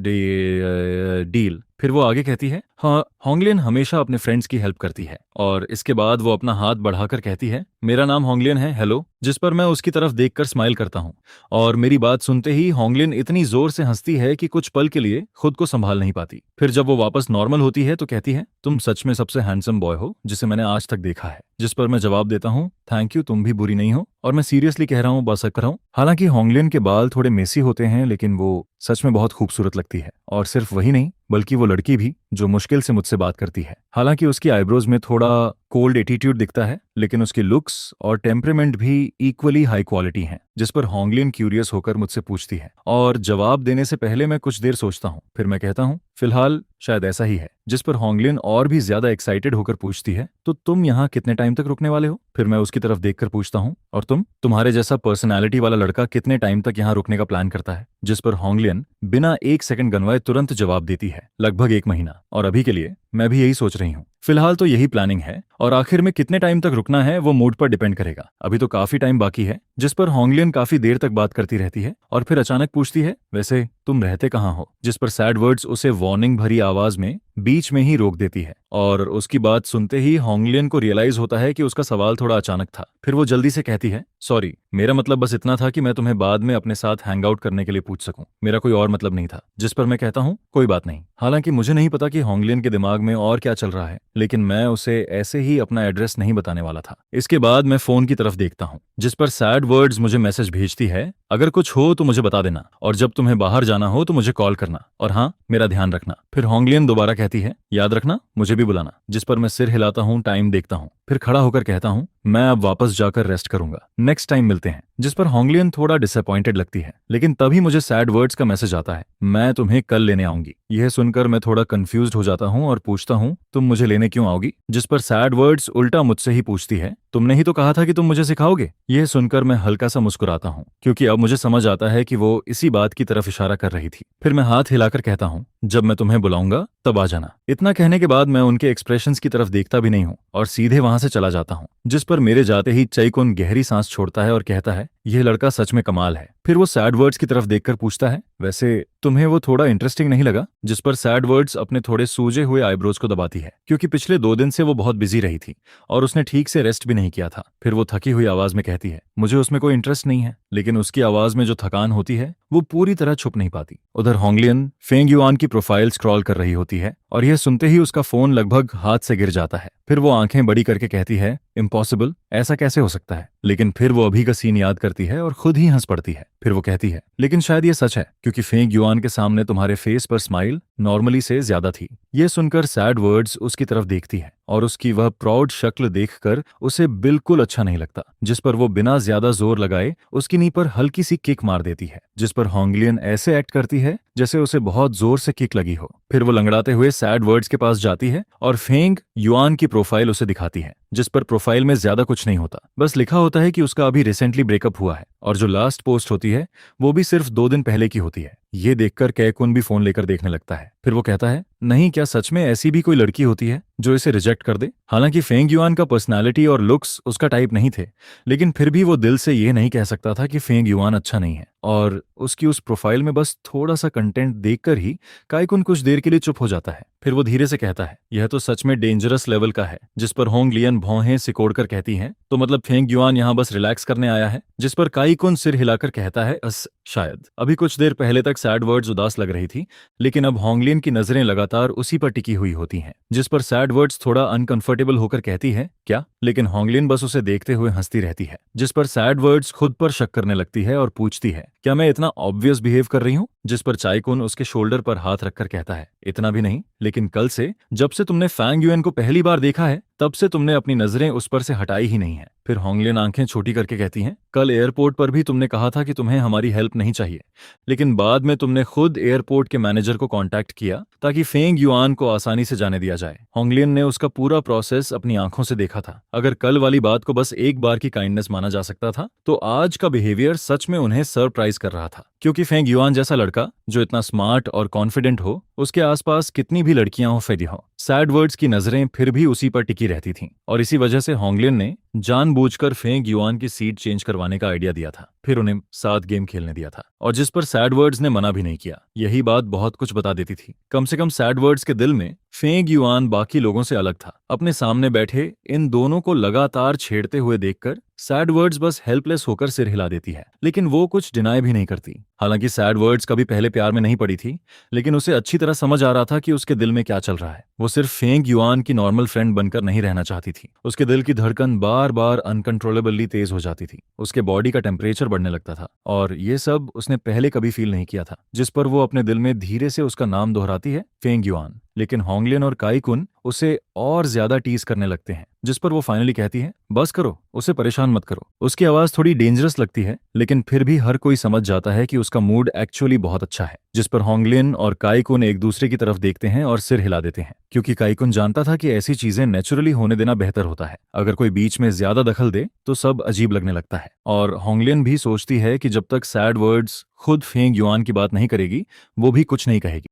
डील। फिर वो आगे कहती है, हाँ, होंगलियन हमेशा अपने फ्रेंड्स की हेल्प करती है। और इसके बाद वो अपना हाथ बढ़ाकर कहती है, मेरा नाम होंगलियन है, हेलो। जिस पर मैं उसकी तरफ देखकर स्माइल करता हूँ, और मेरी बात सुनते ही होंगलियन इतनी जोर से हंसती है कि कुछ पल के लिए खुद को संभाल नहीं पाती। फिर जब वो वापस नॉर्मल होती है तो कहती है, तुम सच में सबसे हैंडसम बॉय हो जिसे मैंने आज तक देखा है। जिस पर मैं जवाब देता हूँ, थैंक यू, तुम भी बुरी नहीं हो, और मैं सीरियसली कह रहा हूँ, बस कर रहा हूँ। हालांकि होंगलियन के बाल थोड़े मेसी होते हैं, लेकिन वो सच में बहुत खूबसूरत लगती है। और सिर्फ वही नहीं, बल्कि वो लड़की भी जो मुश्किल से मुझसे बात करती है। हालांकि उसकी आईब्रोज में थोड़ा कोल्ड एटीट्यूड दिखता है, लेकिन उसकी लुक्स और टेम्परामेंट भी इक्वली हाई क्वालिटी हैं। जिस पर होंगलियन क्यूरियस होकर मुझसे पूछती है, और जवाब देने से पहले मैं कुछ देर सोचता हूँ। फिर मैं कहता हूँ, फिलहाल शायद ऐसा ही है। जिस पर होंगलियन और भी ज्यादा एक्साइटेड होकर पूछती है, तो तुम यहाँ कितने टाइम तक रुकने वाले हो? फिर मैं उसकी तरफ देखकर पूछता हूँ, और तुम्हारे जैसा पर्सनैलिटी वाला लड़का कितने टाइम तक यहाँ रुकने का प्लान करता है? जिस पर होंगलियन बिना 1 सेकंड गनवाए तुरंत जवाब देती है, लगभग 1 महीना, और अभी के लिए मैं भी यही सोच रही हूँ। फिलहाल तो यही प्लानिंग है, और आखिर में कितने टाइम तक रुकना है वो मूड पर डिपेंड करेगा। अभी तो काफी टाइम बाकी है। जिस पर होंगलियन काफी देर तक बात करती रहती है, और फिर अचानक पूछती है, वैसे तुम रहते कहाँ हो? जिस पर सैड वर्ड्स उसे वार्निंग भरी आवाज में बीच में ही रोक देती है, और उसकी बात सुनते ही होंगलियन को रियलाइज होता है कि उसका सवाल थोड़ा अचानक था। फिर वो जल्दी से कहती है, सॉरी, मेरा मतलब बस इतना था कि मैं तुम्हें बाद में अपने साथ हैंग आउट करने के लिए पूछ सकूं, मेरा कोई और मतलब नहीं था। जिस पर मैं कहता हूं, कोई बात नहीं। हालांकि मुझे नहीं पता कि होंगलियन के दिमाग में और क्या चल रहा है, लेकिन मैं उसे ऐसे ही अपना एड्रेस नहीं बताने वाला था। इसके बाद मैं फोन की तरफ देखता हूं, जिस पर सैड वर्ड्स मुझे मैसेज भेजती है, अगर कुछ हो तो मुझे बता देना, और जब तुम्हें बाहर जाना हो तो मुझे कॉल करना, और हाँ, मेरा ध्यान रखना। फिर होंगलियन दोबारा कहती है, याद रखना, मुझे भी बुलाना। जिस पर मैं सिर हिलाता हूँ, टाइम देखता हूँ, फिर खड़ा होकर कहता हूँ, मैं अब वापस जाकर रेस्ट करूंगा, नेक्स्ट टाइम मिलते हैं। जिस पर होंगलियन थोड़ा डिसअपॉइंटेड लगती है, लेकिन तभी मुझे सैड वर्ड्स का मैसेज आता है, मैं तुम्हें कल लेने आऊंगी। यह सुनकर मैं थोड़ा कंफ्यूज्ड हो जाता हूँ और पूछता हूँ, तुम मुझे लेने क्यों आओगी? जिस पर सैड वर्ड्स उल्टा मुझसे ही पूछती है, तुमने ही तो कहा था कि तुम मुझे सिखाओगे। यह सुनकर मैं हल्का सा मुस्कुराता हूँ, क्योंकि अब मुझे समझ आता है कि वो इसी बात की तरफ इशारा कर रही थी। फिर मैं हाथ हिलाकर कहता हूँ, जब मैं तुम्हें बुलाऊंगा तब आ जाना। इतना कहने के बाद मैं उनके एक्सप्रेशंस की तरफ देखता भी नहीं हूँ और सीधे वहां से चला जाता हूँ। जिस पर मेरे जाते ही चैकुन गहरी सांस छोड़ता है और कहता है, यह लड़का सच में कमाल है। फिर वो सैड वर्ड्स की तरफ देखकर पूछता है, वैसे तुम्हें वो थोड़ा इंटरेस्टिंग नहीं लगा? जिस पर सैड वर्ड्स अपने थोड़े सूजे हुए आईब्रोज को दबाती है, क्योंकि पिछले 2 दिन से वो बहुत बिजी रही थी और उसने ठीक से रेस्ट भी नहीं किया था। फिर वो थकी हुई आवाज में कहती है, मुझे उसमें कोई इंटरेस्ट नहीं है। लेकिन उसकी आवाज में जो थकान होती है वो पूरी तरह छुप नहीं पाती। उधर होंगलियन फेंग युआन की प्रोफाइल स्क्रॉल कर रही होती है, और यह सुनते ही उसका फोन लगभग हाथ से गिर जाता है। फिर वो आंखें बड़ी करके कहती है, इम्पॉसिबल, ऐसा कैसे हो सकता है? लेकिन फिर वो अभी का सीन याद करती है और खुद ही हंस पड़ती है। फिर वो कहती है, लेकिन शायद ये सच है, क्योंकि फेंग युआन के सामने तुम्हारे फेस पर स्माइल नॉर्मली से ज्यादा थी। ये सुनकर सैड वर्ड्स उसकी तरफ देखती है, और उसकी वह प्राउड शक्ल देखकर उसे बिल्कुल अच्छा नहीं लगता। जिस पर वो बिना ज्यादा जोर लगाए उसकी नी पर हल्की सी किक मार देती है, जिस पर होंगलियन ऐसे एक्ट करती है जैसे उसे बहुत जोर से किक लगी हो। फिर वो लंगड़ाते हुए सैड वर्ड्स के पास जाती है और फेंग युआन की प्रोफाइल उसे दिखाती है, जिस पर प्रोफाइल में ज्यादा कुछ नहीं होता, बस लिखा होता है कि उसका अभी रिसेंटली ब्रेकअप हुआ है, और जो लास्ट पोस्ट होती है वो भी सिर्फ 2 दिन पहले की होती है। ये देखकर कैकुन भी फोन लेकर देखने लगता है। फिर वो कहता है, नहीं, क्या सच में ऐसी भी कोई लड़की होती है जो इसे रिजेक्ट कर दे? हालांकि फेंग युआन का पर्सनालिटी और लुक्स उसका टाइप नहीं थे, लेकिन फिर भी वो दिल से ये नहीं कह सकता था कि फेंग युआन अच्छा नहीं है। और उसकी उस प्रोफाइल में बस थोड़ा सा कंटेंट देखकर ही काइकुन कुछ देर के लिए चुप हो जाता है। फिर वो धीरे से कहता है, यह तो सच में डेंजरस लेवल का है। जिस पर होंगलियन भौहें सिकोड़कर कहती हैं, तो मतलब फेंग युआन यहाँ बस रिलैक्स करने आया है? जिस पर काइकुन सिर हिलाकर कहता है, शायद अभी कुछ देर पहले तक सैड वर्ड्स उदास लग रही थी, लेकिन अब होंगलिन की नजरें लगातार उसी पर टिकी हुई होती हैं, जिस पर सैड वर्ड्स थोड़ा अनकंफर्टेबल होकर कहती है क्या, लेकिन होंगलिन बस उसे देखते हुए हंसती रहती है, जिस पर सैड वर्ड्स खुद पर शक करने लगती है और पूछती है क्या मैं इतना ऑब्वियस बिहेव कर रही हूँ, जिस पर चाइकुन उसके शोल्डर पर हाथ रखकर कहता है इतना भी नहीं, लेकिन कल से जब से तुमने फैंग युएन को पहली बार देखा है तब से तुमने अपनी नजरें उस पर से हटाई ही नहीं है। फिर होंगलिन आंखें छोटी करके कहती हैं कल एयरपोर्ट पर भी तुमने कहा था कि तुम्हें हमारी हेल्प नहीं चाहिए, लेकिन बाद में तुमने खुद एयरपोर्ट के मैनेजर को कांटेक्ट किया ताकि फेंग युआन को आसानी से जाने दिया जाए। होंगलिन ने उसका पूरा प्रोसेस अपनी आंखों से देखा था। अगर कल वाली बात को बस एक बार की काइंडनेस माना जा सकता था तो आज का बिहेवियर सच में उन्हें सरप्राइज कर रहा था, क्योंकि फेंग युआन जैसा लड़का जो इतना स्मार्ट और कॉन्फिडेंट हो, उसके आसपास कितनी भी लड़कियां हो फेरी हो, सैड वर्ड्स की नजरें फिर भी उसी पर टिकी रहती थीं। और इसी वजह से होंगलिन ने जानबूझकर फेंग युआन की सीट चेंज करवाने का आइडिया दिया था, फिर उन्हें 7 गेम खेलने दिया था, और जिस पर सैड वर्ड्स ने मना भी नहीं किया। यही बात बहुत कुछ बता देती थी। कम से कम सैड वर्ड्स के दिल में फेंग युआन बाकी लोगों से अलग था। अपने सामने बैठे इन दोनों को लगातार छेड़ते हुए देखकर सैड वर्ड्स बस हेल्पलेस होकर सिर हिला देती है, लेकिन वो कुछ डिनाई भी नहीं करती। हालांकि सैड वर्ड्स कभी पहले प्यार में नहीं पड़ी थी, लेकिन उसे अच्छी तरह समझ आ रहा था कि उसके दिल में क्या चल रहा है। वो सिर्फ फेंग युआन की नॉर्मल फ्रेंड बनकर नहीं रहना चाहती थी। उसके दिल की धड़कन बार बार अनकंट्रोलेबली तेज हो जाती थी, उसके बॉडी का टेम्परेचर बढ़ने लगता था, और ये सब उसने पहले कभी फील नहीं किया था। जिस पर वो अपने दिल में धीरे से उसका नाम दोहराती है, फेंग युआन। लेकिन होंगलिन और काईकुन उसे और ज्यादा टीज करने लगते हैं, जिस पर वो फाइनली कहती है बस करो, उसे परेशान मत करो। उसकी आवाज थोड़ी डेंजरस लगती है, लेकिन फिर भी हर कोई समझ जाता है कि उसका मूड एक्चुअली बहुत अच्छा है। जिस पर होंगलिन और काईकुन एक दूसरे की तरफ देखते हैं और सिर हिला देते हैं, क्योंकि काईकुन जानता था कि ऐसी चीजें नेचुरली होने देना बेहतर होता है। अगर कोई बीच में ज्यादा दखल दे तो सब अजीब लगने लगता है। और होंगलिन भी सोचती है कि जब तक सैड वर्ड्स खुद फेंग युआन की बात नहीं करेगी, वो भी कुछ नहीं कहेगी।